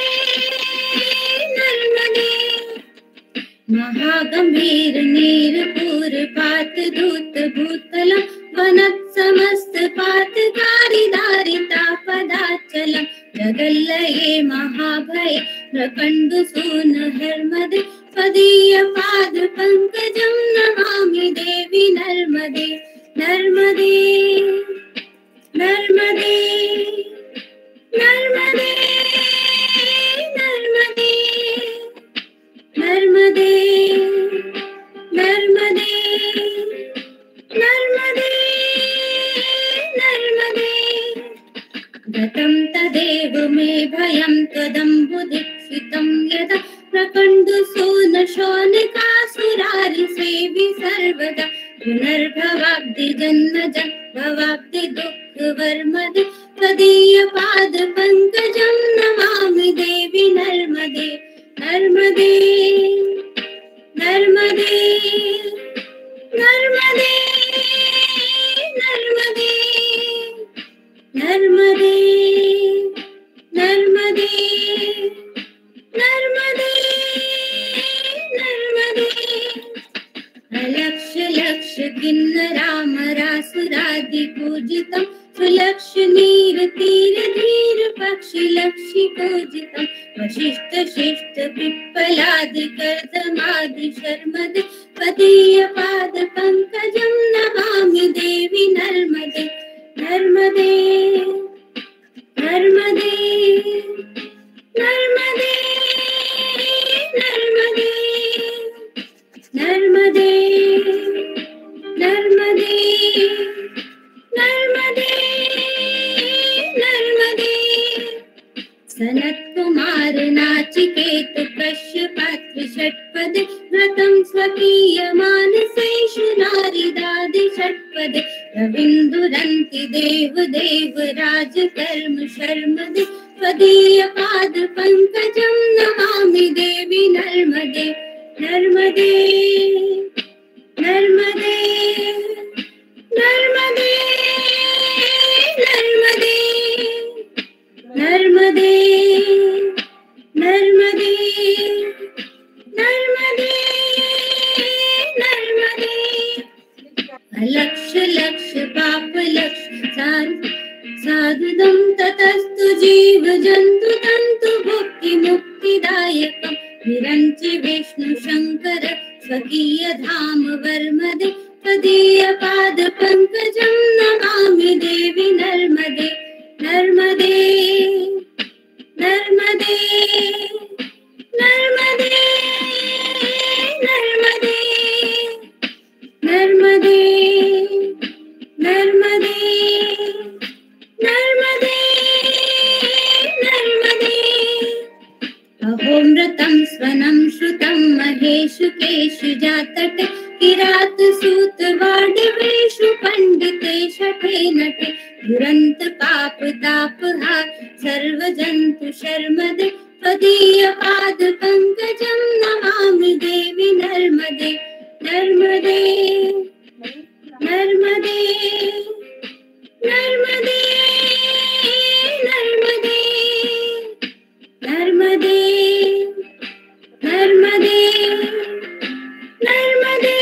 नर्मदे महागंभीर नीरपूर पात दूत भूतलम वनत समस्त पातकारी धारिता पदाचलम जगल्लये महाभय प्रकंड सून हर्मदे त्वदीयपाद पंकजं नमामि देवी नर्मदे नर्मदे नर्मदे नर्मदे नर्मदे नर्मदे नर्मदे नर्मदे नर्मदे गतं तदेव मे भयं त्वदम्बुदीक्षितं यदा प्रकण्डुसो न शौनकासुरारिसेवि सर्वदा पुनर्भवाब्धि जन्मजं भवाब्धि दुःखवर्मदे त्वदीयपादपङ्कजं नमामि देवी नर्मदे नर्मदे नर्मदे नर्मदे नर्मदे नर्मदे नर्मदे नर्मदे नर्मदे अलक्ष लक्ष किन्नरामरासुरादिपूजितं सुलक्ष नीर तीर धीर पक्षि लक्षि पूजितं वशिष्ठ शिष्ट पिप्पलादि कर्दमादि शर्मदे त्वदीयपाद पंकजं नमामि देवी नर्मदे नर्मदे नर्मदे नर्मदे नर्मदे नर्मदे नर्मदे नर्मदे नर्मदे सनत कुमार नाचिकेत कश्यपात्रि षट्पदे व्रतं स्वकीय मानसेषु नारिदादि षट्पदे रविन्दुरन्ति देव देव राजकर्म शर्मदे त्वदीयपाद पंकजं नमामि देवी नर्मदे नर्मदे नर्मदे नर्मदे नर्मदे नर्मदे नर्मदे नर्मदे नर्मदे अलक्ष लक्ष पाप लक्ष साधुदं ततस्तु जीव जन्तु तन्तु भुक्ति मुक्तिदायकं विरञ्चि विष्णु शंकर स्वकीय धाम वर्मदे त्वदीयपाद पंकजं नमामि देवी नर्मदे नर्मदे नर्मदे नर्मदे नर्मदे नर्मदे नर्मदे नर्मदे नर्मदे अहोमृतं स्वनं श्रुतं महेषु केषु जातटे किरात सूत वाडवेषु पंडिते शठे नटे दुरंत पाप तापहा सर्व जंतु शर्मदे त्वदीयपाद पंकजं नमामि देवी नर्मदे नर्मदे नर्मदे नर्मदे नर्मदे नर्मदे नर्मदे नर्मदे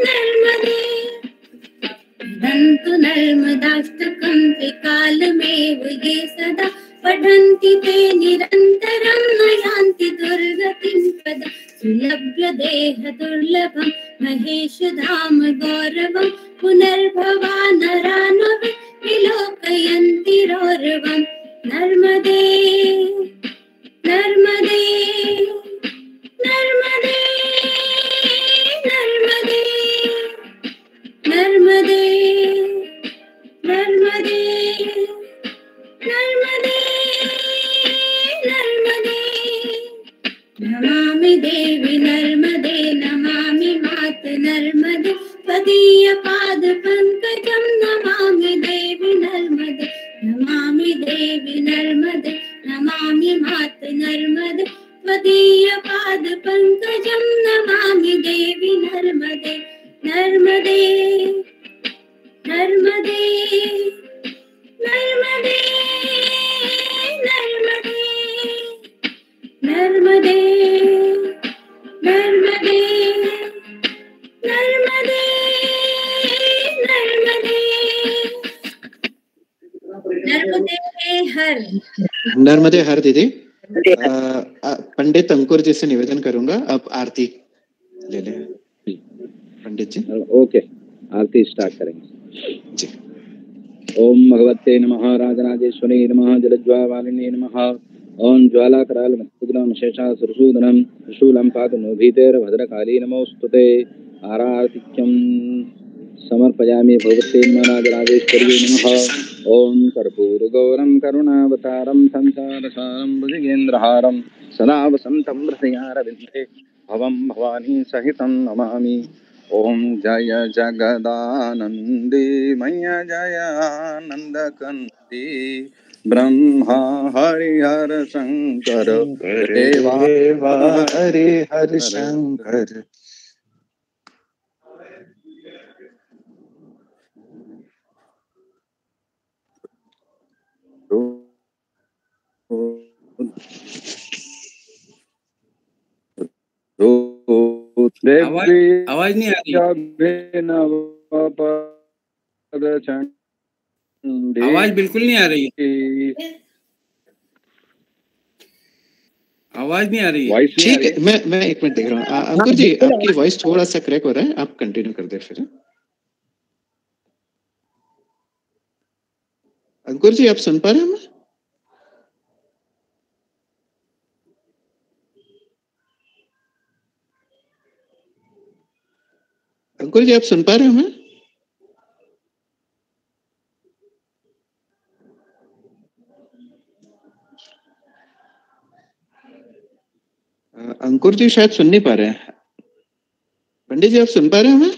नर्मदे दन्तु नर्मदाष्टकं त्रिकालमेव ये सदा पठन्ति ते निरन्तरं न यान्ति दुर्गतिं पदा सुलभ्य देह दुर्लभं महेश धाम गौरवं पुनर्भवा नरा नवे विलोकयन्ति रौरवं नर्मदे नर्मदे नर्मदे नर्मदे नर्मदे नर्मदे नर्मदे नर्मदे नमामि देवी नर्मदे नमामि मात नर्मदे त्वदीयपाद पंकजं नमामि देवी नर्मदे नमामि देवी नर्मदे नमामि मात नर्मदे त्वदीयपाद पंकजं नमामि देवी नर्मदे नर्मदे नर्मदे नर्मदे नर्मदे नर्मदे नर्मदे नर्मदे नर्मदे नर्मदे हर नर्मदे हर दीदी। पंडित अंकुर जी से निवेदन करूंगा, आप आरती ले लें पंडित जी। ओके, आरती स्टार्ट करेंगे जी। ओम भगवते नमः राजराजेश्वरी नमः जलज्वालिनी नमः ओम ज्वालाकराल मत्कुग्रम शेषा सुरसूदनम त्रिशूलम पादनो भीतेर भद्रकाली नमोस्तुते आरातिक्यम समर्पयामि भगवते नमः राजराजेश्वरी नमः ओम कर्पूर गौरम करुणावतारम संसारसारम भुजगेन्द्रहारम सदा वसंतं हृदयारविन्दे भवं भवानी सहितं नमामि। ओम जय जगदानंदी मैया जय आनंदकंदी ब्रह्मा हरिहर शंकर देवा हरिहर शंकर। आवाज नहीं आ रही, आवाज बिल्कुल नहीं आ रही, आवाज नहीं आ रही है। ठीक है, मैं एक मिनट देख रहा हूँ। अंकुर जी, आपकी वॉइस थोड़ा सा क्रैक हो रहा है, आप कंटिन्यू कर दे फिर। अंकुर जी, आप सुन पा रहे हैं हमें? अंकुर जी, आप सुन पा रहे हैं हमें? अंकुर जी शायद सुन नहीं पा रहे हैं। पंडित जी, आप सुन पा रहे हैं हमें?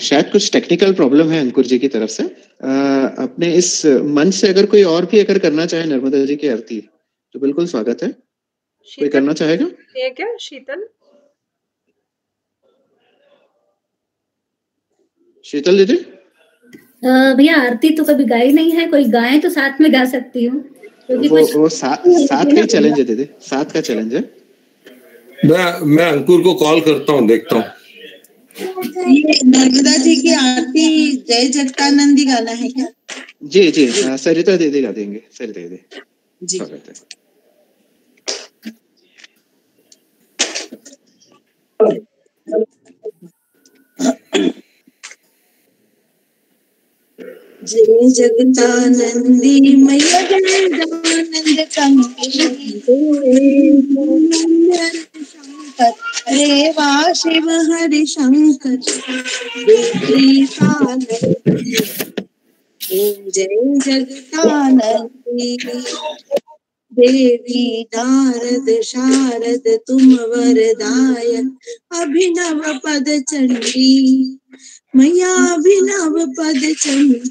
शायद कुछ टेक्निकल प्रॉब्लम है अंकुर जी की तरफ से। अपने इस मंच से अगर कोई और भी अगर करना चाहे नर्मदा जी की आरती तो बिल्कुल स्वागत है। कोई करना चाहेगा? ये क्या शीतल? शीतल दीदी? भैया आरती तो कभी गाई नहीं है, कोई गाए तो साथ में गा सकती हूँ, क्योंकि वो साथ का चैलेंज है दीदी, साथ का चैलेंज है। मैं अंकुर को कॉल करता हूँ, देखता हूँ। ये नर्मदा जी की आरती जय जगतानंदी गाना है क्या? जी जी, सरिता दीदी गा देंगे। सरिता दीदी जी। स्वागत है। जय जगतानंदी मैया जगदानंद शंकर रेवा शिव हरि शंकर जय जगतानंदी देवी नारद शारद तुम वरदाय अभिनव पद चंडी मैया अभिनव पद चंडी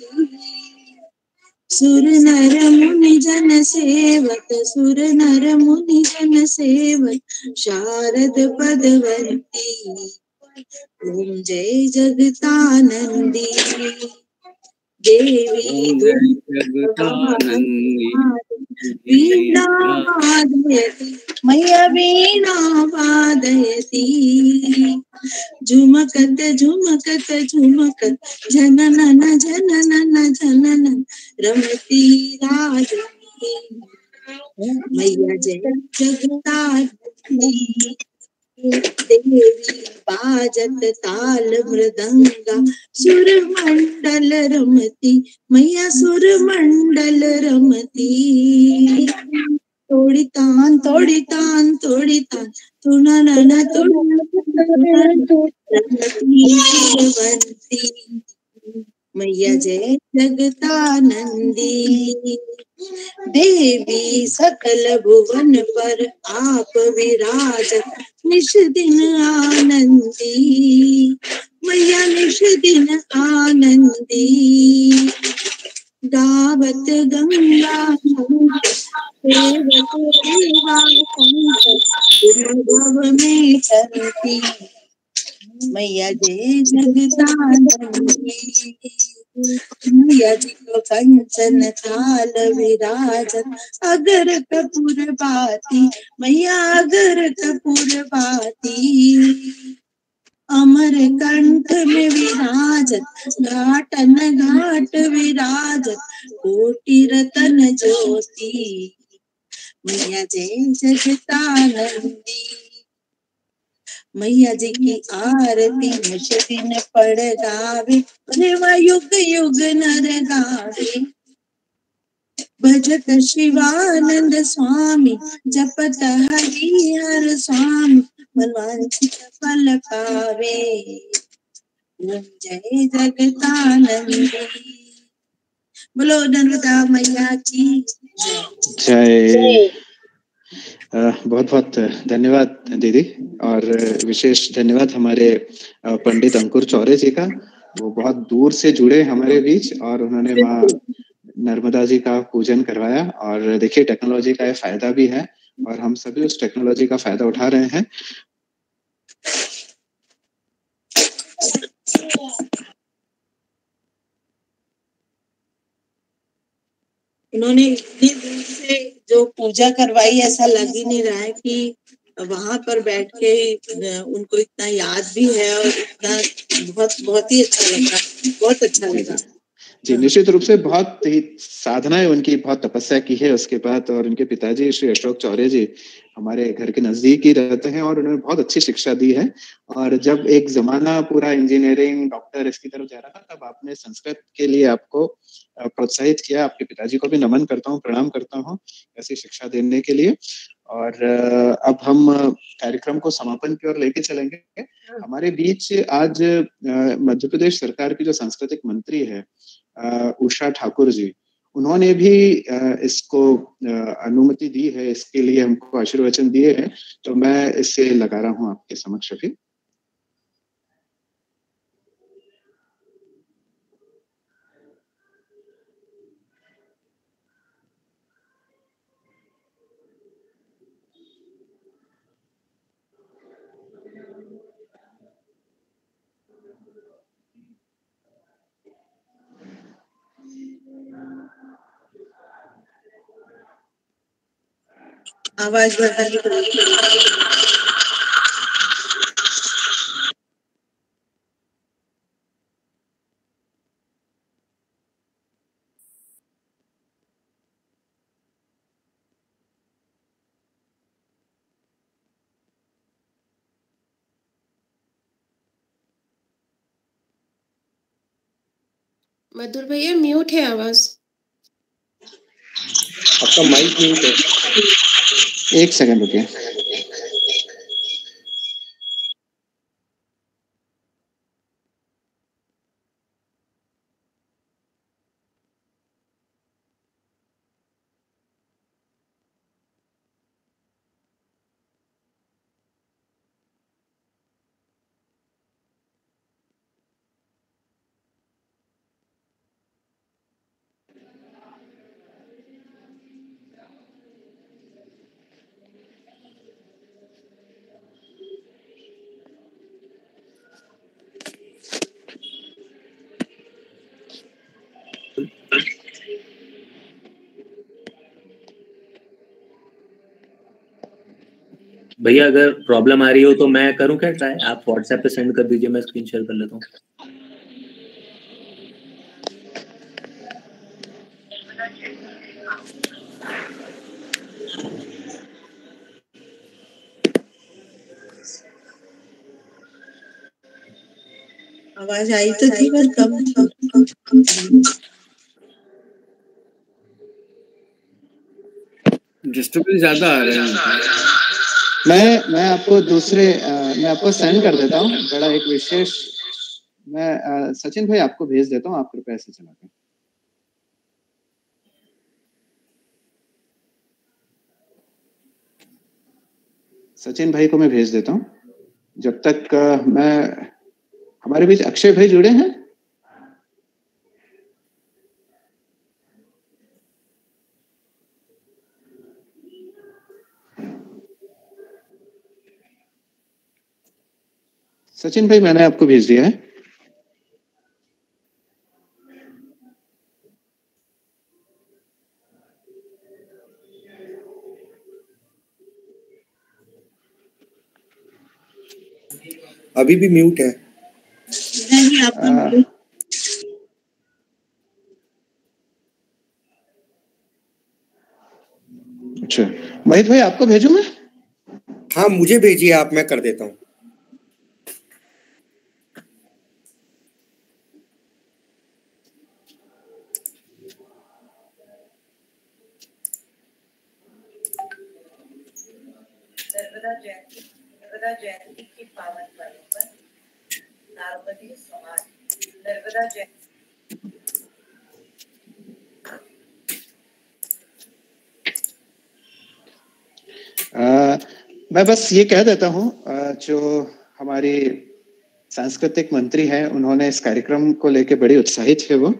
सुर नर मुनि जन सेवक सुर नर मुनि जन सेवक शारद पदवंती ओम जय जगतानंदी देवी वीणा वादयति मैया वीणा वादयति झुमकत झुमकत झुमकत जननन जननन जननन रमती राजनी मैया जय जगतानंदी देवी बाजत ताल मृदंगा सुर मंडल रमती मैया सुर मंडल रमती तोड़ी तान तोड़ी तान तोड़ी तान तुननन तुननती मैया जय जगतानंदी देवी सकल भुवन पर आप विराजत निश दिन आनंदी मैया निश दिन आनंदी गावत गंगा भव में चलती मैया जय जगतानंदी मैया जी को कंचन थाल विराजत अगर कपूर बाती मैया अगर कपूर बाती विराजत घाटन घाट विराजत कोटि रतन ज्योति मैया जय जगतानंदी। मैया जी की आरती निश दिन पड़ गावे रेवा युग युग नर गावे भजत शिवानंद स्वामी जपत हरिहर स्वामी मनवांछित फल पावे ओम जय जगतानंदी। बोलो नर्मदा मैया की जय। बहुत बहुत धन्यवाद दीदी, और विशेष धन्यवाद हमारे पंडित अंकुर चौरे जी का। वो बहुत दूर से जुड़े हमारे बीच और उन्होंने माँ नर्मदा जी का पूजन करवाया। और देखिए टेक्नोलॉजी का ये फायदा भी है और हम सभी उस टेक्नोलॉजी का फायदा उठा रहे हैं। इन्होंने इतनी दूर से जो पूजा करवाई, ऐसा लग ही नहीं रहा है कि वहां पर बैठ के उनको इतना याद भी है और इतना बहुत ही अच्छा लगा, बहुत अच्छा लगा। जी निश्चित रूप से बहुत ही साधनाएं उनकी, बहुत तपस्या की है उसके बाद। और उनके पिताजी श्री अशोक चौरे जी हमारे घर के नजदीक ही रहते हैं और उन्होंने बहुत अच्छी शिक्षा दी है। और जब एक जमाना पूरा इंजीनियरिंग डॉक्टर इसकी तरफ जा रहा था, तब आपने संस्कृत के लिए आपको प्रोत्साहित किया। आपके पिताजी को भी नमन करता हूँ, प्रणाम करता हूँ ऐसी शिक्षा देने के लिए। और अब हम कार्यक्रम को समापन की ओर लेके चलेंगे। हमारे बीच आज मध्य प्रदेश सरकार की जो सांस्कृतिक मंत्री है उषा ठाकुर जी, उन्होंने भी इसको अनुमति दी है, इसके लिए हमको आशीर्वचन दिए हैं। तो मैं इसे लगा रहा हूँ आपके समक्ष अभी। आवाज बढ़ानी पड़ेगी। मधुर भैया म्यूट है आवाज। आपका माइक म्यूट है। एक सेकंड रुकिए। भैया अगर प्रॉब्लम आ रही हो तो मैं करूं क्या ट्राई? आप व्हाट्सएप पे सेंड कर दीजिए, मैं स्क्रीन शेयर कर लेता हूँ। आवाज आई तो थी पर कम। डिस्टर्बेंस ज्यादा आ रहा है। मैं आपको मैं आपको सेंड कर देता हूँ बड़ा एक विशेष। मैं सचिन भाई आपको भेज देता हूँ, आप कृपया ऐसे चला के। सचिन भाई को मैं भेज देता हूँ। जब तक हमारे बीच अक्षय भाई जुड़े हैं। सचिन भाई मैंने आपको भेज दिया है। अभी भी म्यूट है। नहीं, आपका महेश भाई आपको भेजूं मैं? हाँ मुझे भेजिए आप, मैं कर देता हूँ। नर्मदा जयंती के पावन पर्व पर नारदीय समाज नर्मदा जयंती मैं बस ये कह देता हूँ, जो हमारी सांस्कृतिक मंत्री हैं उन्होंने इस कार्यक्रम को लेके बड़ी उत्साहित है। वो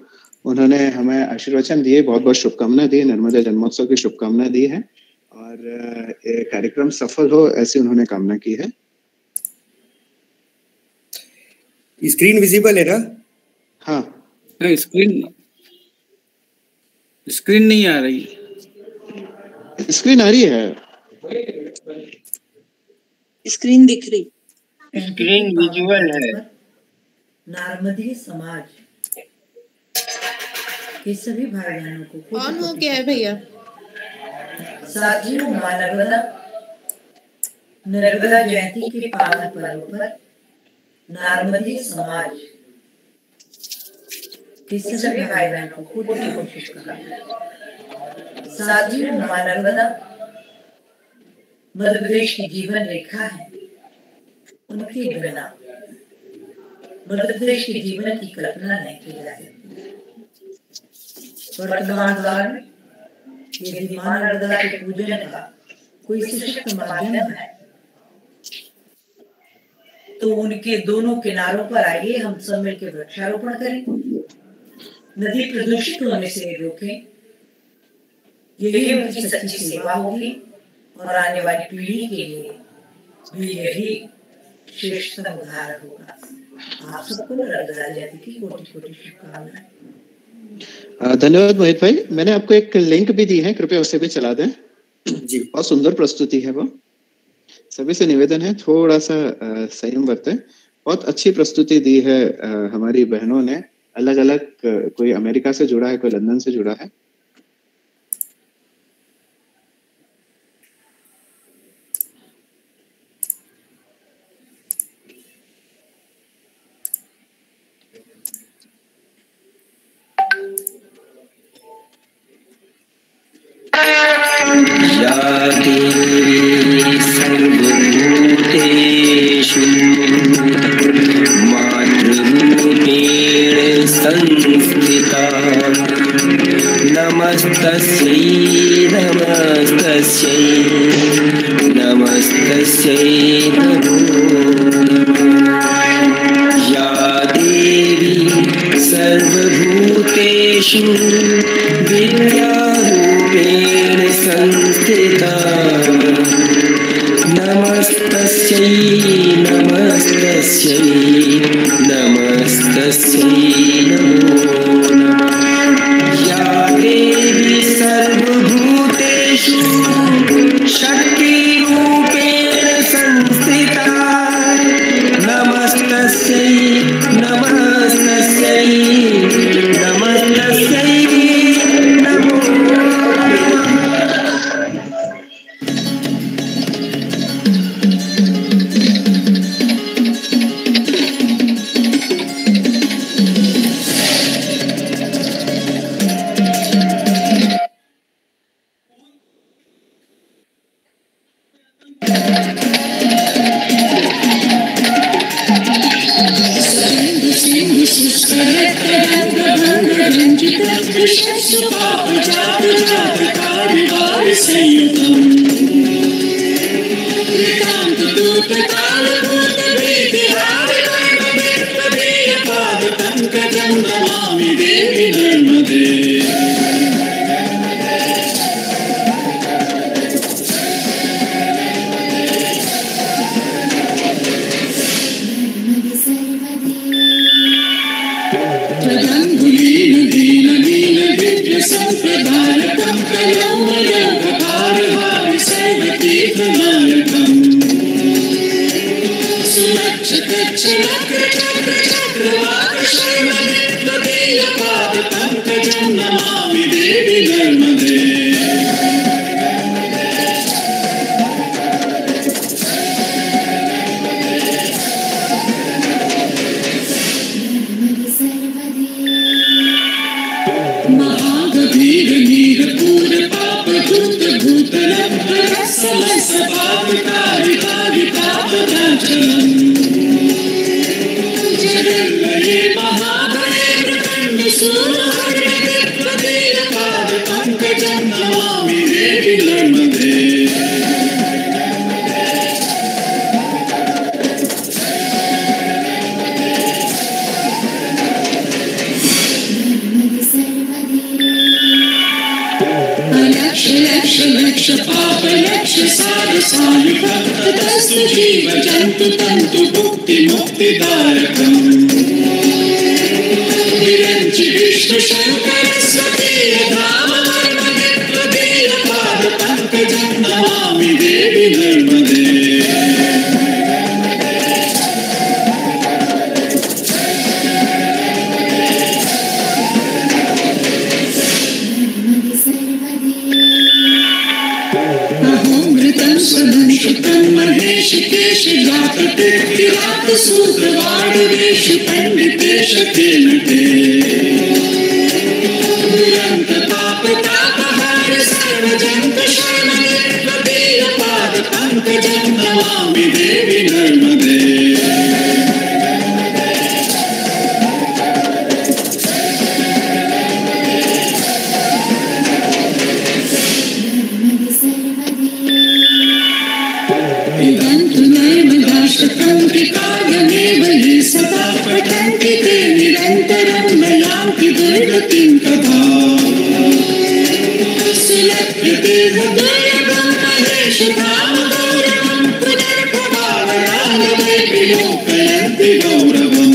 उन्होंने हमें आशीर्वचन दिए, बहुत बहुत शुभकामनाएं दी, नर्मदा जन्मोत्सव की शुभकामनाएं दी है और ये कार्यक्रम सफल हो ऐसी उन्होंने कामना की है। स्क्रीन विजिबल है ना? हाँ स्क्रीन नहीं आ रही। स्क्रीन आ रही है, स्क्रीन दिख रही, स्क्रीन विजुअल है। नारदीय समाज के सभी भाई बहनों को ऑन हो गया है भैया। साथियों, नर्मदा जयंती के पावन पर्व पर नारदीय समाज के सभी भाई बहनों को शुभकामनाएं। साथियों, नर्मदा मध्य प्रदेश की जीवन रेखा है। उनके बिना मध्य प्रदेश के जीवन की कल्पना नहीं की जा सकती। वर्तमान काल में यदि मां नर्मदा के पूजन का कोई सशक्त माध्यम है तो उनके दोनों किनारों पर आइए हम सब मिलकर वृक्षारोपण करें, नदी प्रदूषित होने से रोकें। यही उनकी सच्ची सेवा होगी और आने वाली पीढ़ी के लिए भी यही श्रेष्ठ उद्धार होगा। आप सबको नर्मदा जयंती की कोटि-कोटि शुभकामनाएं। धन्यवाद मोहित भाई। मैंने आपको एक लिंक भी दी है, कृपया उसे भी चला दें जी। बहुत सुंदर प्रस्तुति है वो। सभी से निवेदन है थोड़ा सा संयम बरतें। बहुत अच्छी प्रस्तुति दी है हमारी बहनों ने, अलग अलग, कोई अमेरिका से जुड़ा है, कोई लंदन से जुड़ा है। या देवी सर्वभूतेषु मातृरूपेण संस्थिता नमस्तस्यै नमस्तस्यै नमस्तस्यै नमो नमः। या देवी सर्वभूतेषु विद्यारूपेण संस्थिता नमस्तस्यै नमस्तस्यै नमस्तस्यै नमो नमः। या देवी सर्वभूतेषु शक्तिरूपेण संस्थिता नमस्तस्यै नमस्तस्यै नमस्तस्यै नमो पंकजं नमामि देवी नर्मदे। लक्ष लक्ष पाप लक्ष सार सायुधं ततस्तु जीव जन्तु तन्तु भुक्ति मुक्तिदायकम्। विरञ्चि विष्णु शङ्कर स्वकीय धाम नर्मदे त्वदीय पाद पंकजं नमामि देवी नर्मदे। सुदंशितं महेश केश गापते किरात सूत्रवाडवेश पंडितेश केनते। दुरंत पाप तापहार सर्वजंत शरणं त्वदीय पाद पंकजं नमामि देवी नर्मदे। काव्यमेव ये सदा पठन्ति ते निरन्तरं नयान्ति दुर्गतिं तथा। सुलभ्यते दुर्लभं महेश धाम गौरवं पुनर्भवावरानवै विलोकयन्ति गौरवम्।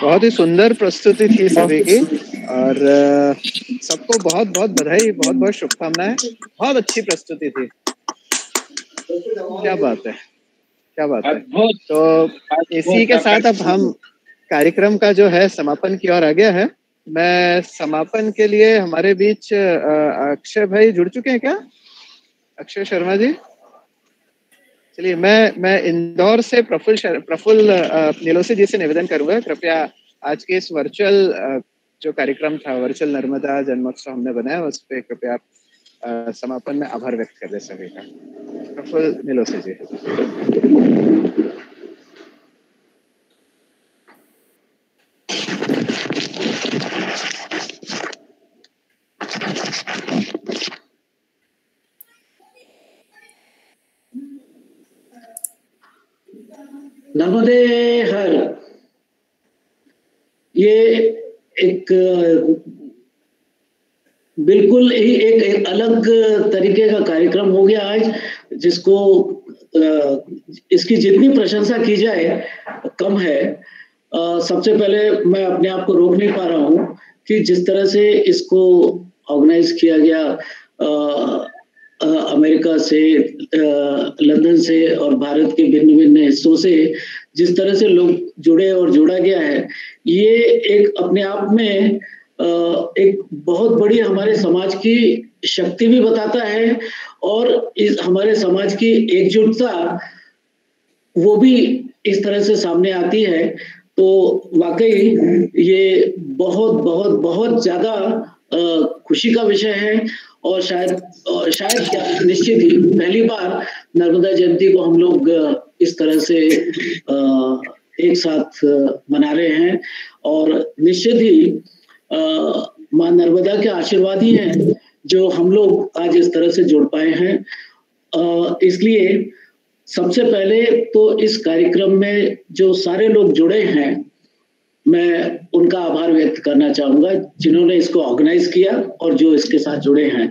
बहुत ही सुंदर प्रस्तुति थी सभी की और सबको बहुत बहुत बधाई, बहुत बहुत शुभकामनाएं। बहुत अच्छी प्रस्तुति थी। क्या बात है, क्या बात है। तो इसी के साथ अब हम कार्यक्रम का जो है समापन की ओर आ गया है। मैं समापन के लिए हमारे बीच अक्षय भाई जुड़ चुके हैं क्या? अक्षय शर्मा जी, चलिए मैं इंदौर से प्रफुल्ल नीलोसी जी से निवेदन करूंगा, कृपया आज के इस वर्चुअल जो कार्यक्रम था, वर्चुअल नर्मदा जन्मोत्सव हमने बनाया, उस पर कृपया आप समापन में आभार व्यक्त कर दे सभी का। प्रफुल्ल नीलोसी जी। नर्मदे हर, ये एक बिल्कुल ही एक अलग तरीके का कार्यक्रम हो गया आज, जिसको इसकी जितनी प्रशंसा की जाए कम है। सबसे पहले मैं अपने आप को रोक नहीं पा रहा हूँ कि जिस तरह से इसको ऑर्गेनाइज किया गया अमेरिका से, लंदन से और भारत के भिन्न भिन्न हिस्सों से जिस तरह से लोग जुड़े और जोड़ा गया है, ये एक अपने आप में एक बहुत बड़ी हमारे समाज की शक्ति भी बताता है और इस हमारे समाज की एकजुटता वो भी इस तरह से सामने आती है। तो वाकई ये बहुत बहुत बहुत ज्यादा खुशी का विषय है और शायद निश्चित ही पहली बार नर्मदा जयंती को हम लोग इस तरह से एक साथ मना रहे हैं और निश्चित ही मां नर्मदा के आशीर्वाद ही हैं जो हम लोग आज इस तरह से जुड़ पाए हैं। इसलिए सबसे पहले तो इस कार्यक्रम में जो सारे लोग जुड़े हैं, मैं उनका आभार व्यक्त करना चाहूंगा जिन्होंने इसको ऑर्गेनाइज किया और जो इसके साथ जुड़े हैं।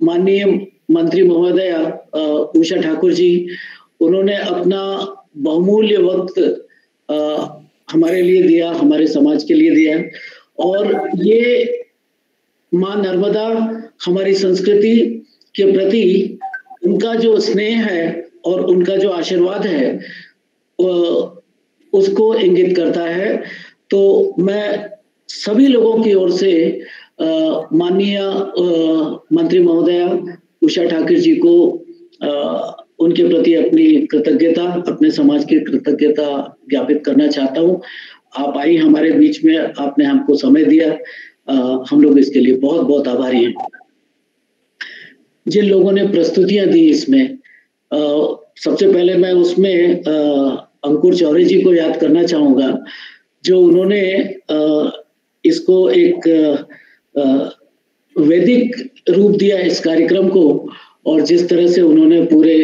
माननीय मंत्री महोदया उषा ठाकुर जी, उन्होंने अपना बहुमूल्य वक्त हमारे लिए दिया, हमारे समाज के लिए दिया और ये मां नर्मदा हमारी संस्कृति के प्रति उनका जो स्नेह है और उनका जो आशीर्वाद है उसको इंगित करता है। तो मैं सभी लोगों की ओर से माननीय मंत्री महोदया उषा ठाकुर जी को उनके प्रति अपनी कृतज्ञता, अपने समाज की कृतज्ञता ज्ञापित करना चाहता हूँ। आप आई हमारे बीच में, आपने हमको समय दिया, हम लोग इसके लिए बहुत बहुत आभारी हैं। जिन लोगों ने प्रस्तुतियां दी इसमें, सबसे पहले मैं उसमें अंकुर चौरे जी को याद करना चाहूंगा, जो उन्होंने इसको एक वैदिक रूप दिया इस कार्यक्रम को, और जिस तरह से उन्होंने पूरे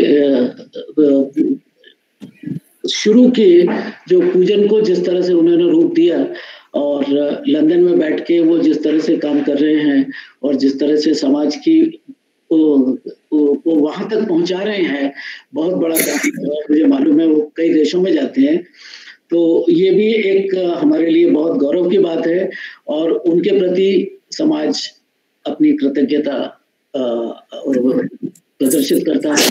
शुरू के जो पूजन को जिस तरह से उन्होंने रूप दिया, और लंदन में बैठ के वो जिस तरह से काम कर रहे हैं और जिस तरह से समाज की वो वहां तक पहुंचा रहे हैं, बहुत बड़ा काम। मुझे मालूम है वो कई देशों में जाते हैं, तो ये भी एक हमारे लिए बहुत गौरव की बात है, और उनके प्रति समाज अपनी कृतज्ञता प्रदर्शित करता है।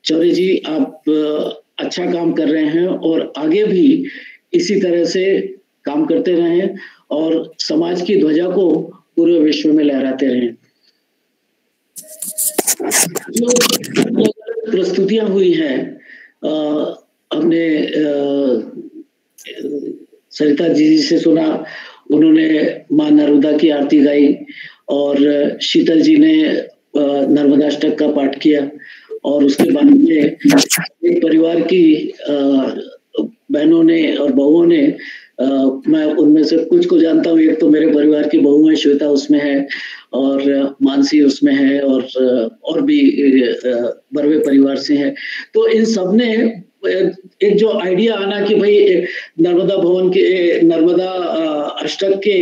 चौरे जी, आप अच्छा काम कर रहे हैं और आगे भी इसी तरह से काम करते रहें और समाज की ध्वजा को पूरे विश्व में लहराते रहें। जो प्रस्तुतियां हुई हैं, हमने सरिता जी से सुना, उन्होंने माँ नर्मदा की आरती गाई, और शीतल जी ने नर्मदाष्टक का पाठ किया, और उसके बाद में एक परिवार की बहनों ने और बहुओं ने, मैं उनमें से कुछ को जानता हूँ, एक तो मेरे परिवार की बहू है श्वेता, उसमें है, और मानसी उसमें है, और भी बरवे परिवार से हैं। तो इन सब ने एक जो आइडिया आना कि भाई नर्मदा भवन के, नर्मदा अष्टक के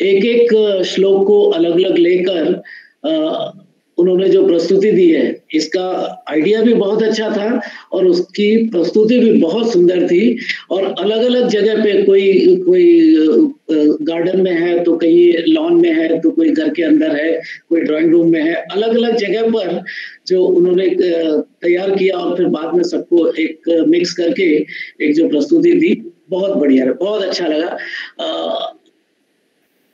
एक एक श्लोक को अलग अलग लेकर उन्होंने जो प्रस्तुति दी है, इसका आइडिया भी बहुत अच्छा था और उसकी प्रस्तुति भी बहुत सुंदर थी। और अलग अलग जगह पे, कोई गार्डन में है तो कहीं लॉन में है तो कोई घर के अंदर है, कोई ड्राइंग रूम में है, अलग अलग जगह पर जो उन्होंने तैयार किया और फिर बाद में सबको एक मिक्स करके एक जो प्रस्तुति दी, बहुत बढ़िया है, बहुत अच्छा लगा।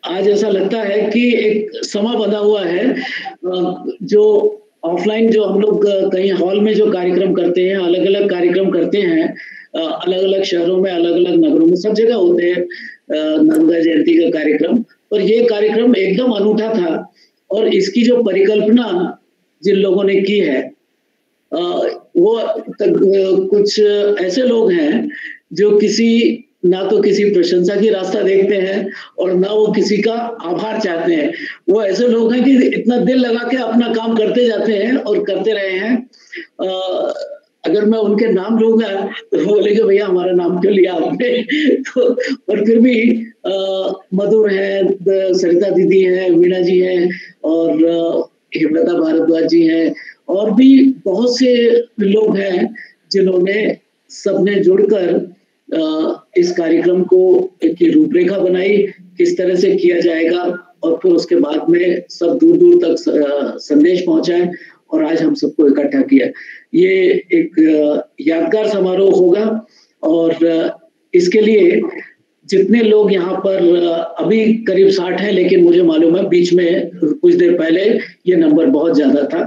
आज ऐसा लगता है कि एक समा बंधा हुआ है, जो ऑफलाइन जो हम लोग कहीं हॉल में जो कार्यक्रम करते हैं, अलग अलग कार्यक्रम करते हैं, अलग अलग शहरों में, अलग अलग नगरों में, सब जगह होते हैं नर्मदा जयंती का कार्यक्रम, पर ये कार्यक्रम एकदम अनूठा था। और इसकी जो परिकल्पना जिन लोगों ने की है, वो कुछ ऐसे लोग हैं जो ना तो किसी प्रशंसा की रास्ता देखते हैं और ना वो किसी का आभार चाहते हैं। वो ऐसे लोग हैं कि इतना दिल लगा के अपना काम करते जाते हैं और करते रहे हैं। अगर मैं उनके नाम लूंगा तो बोलेंगे भैया हमारा नाम क्यों लिया आपने। तो और फिर भी मधुर है, सरिता दीदी है, वीणा जी है, और हिमलता भारद्वाज जी हैं, और भी बहुत से लोग हैं जिन्होंने सबने जुड़कर इस कार्यक्रम को एक रूपरेखा बनाई, किस तरह से किया जाएगा, और फिर उसके बाद में सब दूर दूर तक संदेश पहुंचाए और आज हम सबको इकट्ठा किया। ये एक यादगार समारोह होगा, और इसके लिए जितने लोग यहाँ पर अभी करीब 60 हैं, लेकिन मुझे मालूम है बीच में कुछ देर पहले ये नंबर बहुत ज्यादा था।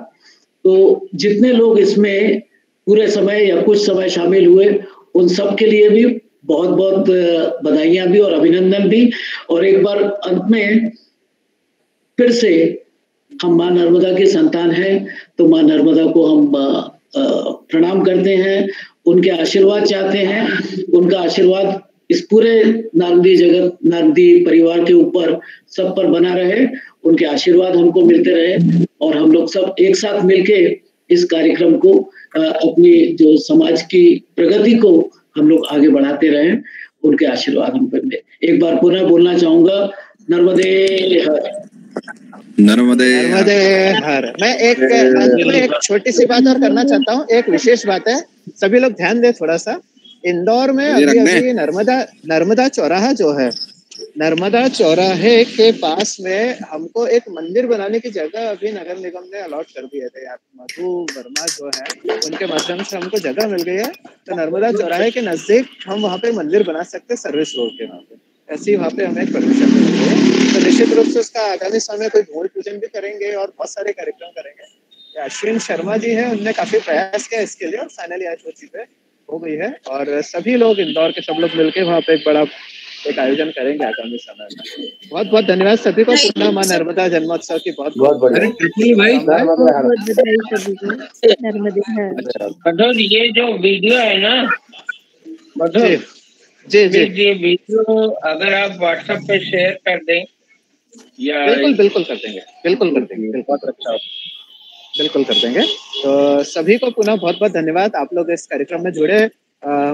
तो जितने लोग इसमें पूरे समय या कुछ समय शामिल हुए, उन सब के लिए भी बहुत बहुत बधाइयां भी और अभिनंदन भी। और एक बार अंत में फिर से हम माँ नर्मदा के संतान हैं, तो माँ नर्मदा को हम प्रणाम करते हैं, उनके आशीर्वाद चाहते हैं। उनका आशीर्वाद इस पूरे नारदी जगत, नारदी परिवार के ऊपर सब पर बना रहे, उनके आशीर्वाद हमको मिलते रहे, और हम लोग सब एक साथ मिलके इस कार्यक्रम को, अपनी जो समाज की प्रगति को हम लोग आगे बढ़ाते रहें। उनके आशीर्वाद हम पर मिले। एक बार पुनः बोलना चाहूंगा, नर्मदे हर, नर्मदे हर। मैं एक छोटी सी बात और करना चाहता हूँ। एक विशेष बात है, सभी लोग ध्यान दें थोड़ा सा। इंदौर में अभी नर्मदा चौराहा जो है, नर्मदा चौराहे के पास में हमको एक मंदिर बनाने की जगह अभी नगर निगम ने अलॉट कर दी है। मधु वर्मा जो है, उनके माध्यम से हमको जगह मिल गई है, तो नर्मदा चौराहे के नजदीक हम वहाँ पे मंदिर बना सकते हैं, सर्विस रोड के वहाँ पे। ऐसी वहाँ पे हमें परमिशन मिल गई है। तो निश्चित रूप से उसका आगामी समय में कोई भूमि पूजन भी करेंगे और बहुत सारे कार्यक्रम करेंगे। अश्विन शर्मा जी हैं, उनने काफी प्रयास किया इसके लिए और फाइनली आज वो चीजें हो गई है और सभी लोग इंदौर के सब लोग मिलकर वहाँ पे एक आयोजन करेंगे आगामी समय में। बहुत बहुत धन्यवाद सभी को। पुनः मां नर्मदा जन्मोत्सव की बहुत बहुत मधुर, ये जो वीडियो है ना मधुर जी ये वीडियो अगर आप व्हाट्सएप पे शेयर कर दें या बिल्कुल कर देंगे, बिल्कुल कर देंगे, बहुत अच्छा बिल्कुल कर देंगे। तो सभी को पुनः बहुत बहुत धन्यवाद। आप लोग इस कार्यक्रम में जुड़े,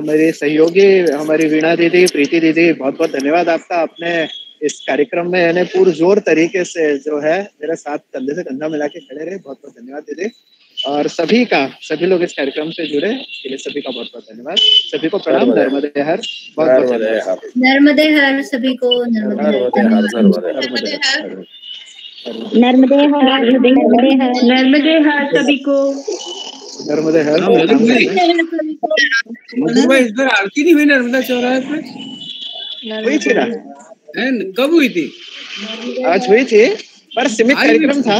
मेरी सहयोगी हमारी वीणा दीदी, प्रीति दीदी, बहुत बहुत धन्यवाद आपका। आपने इस कार्यक्रम में यानी पुरजोर तरीके से जो है मेरे साथ कंधे से कंधा मिला के खड़े रहे, बहुत बहुत धन्यवाद दीदी। और सभी लोग इस कार्यक्रम से जुड़े इसके लिए सभी का बहुत बहुत धन्यवाद। सभी को प्रणाम, नर्मदे हर, बहुत बहुत धन्यवाद। नर्मदे हर सभी को, नर्मदे हर, नर्मदे हर, नर्मदे हर सभी को, नर्मदे हर। मधुर भाई, इस बार आरती नहीं हुई नर्मदा चौराहे पे? हुई थी ना? कब हुई थी? आज हुई थी पर सीमित कार्यक्रम था।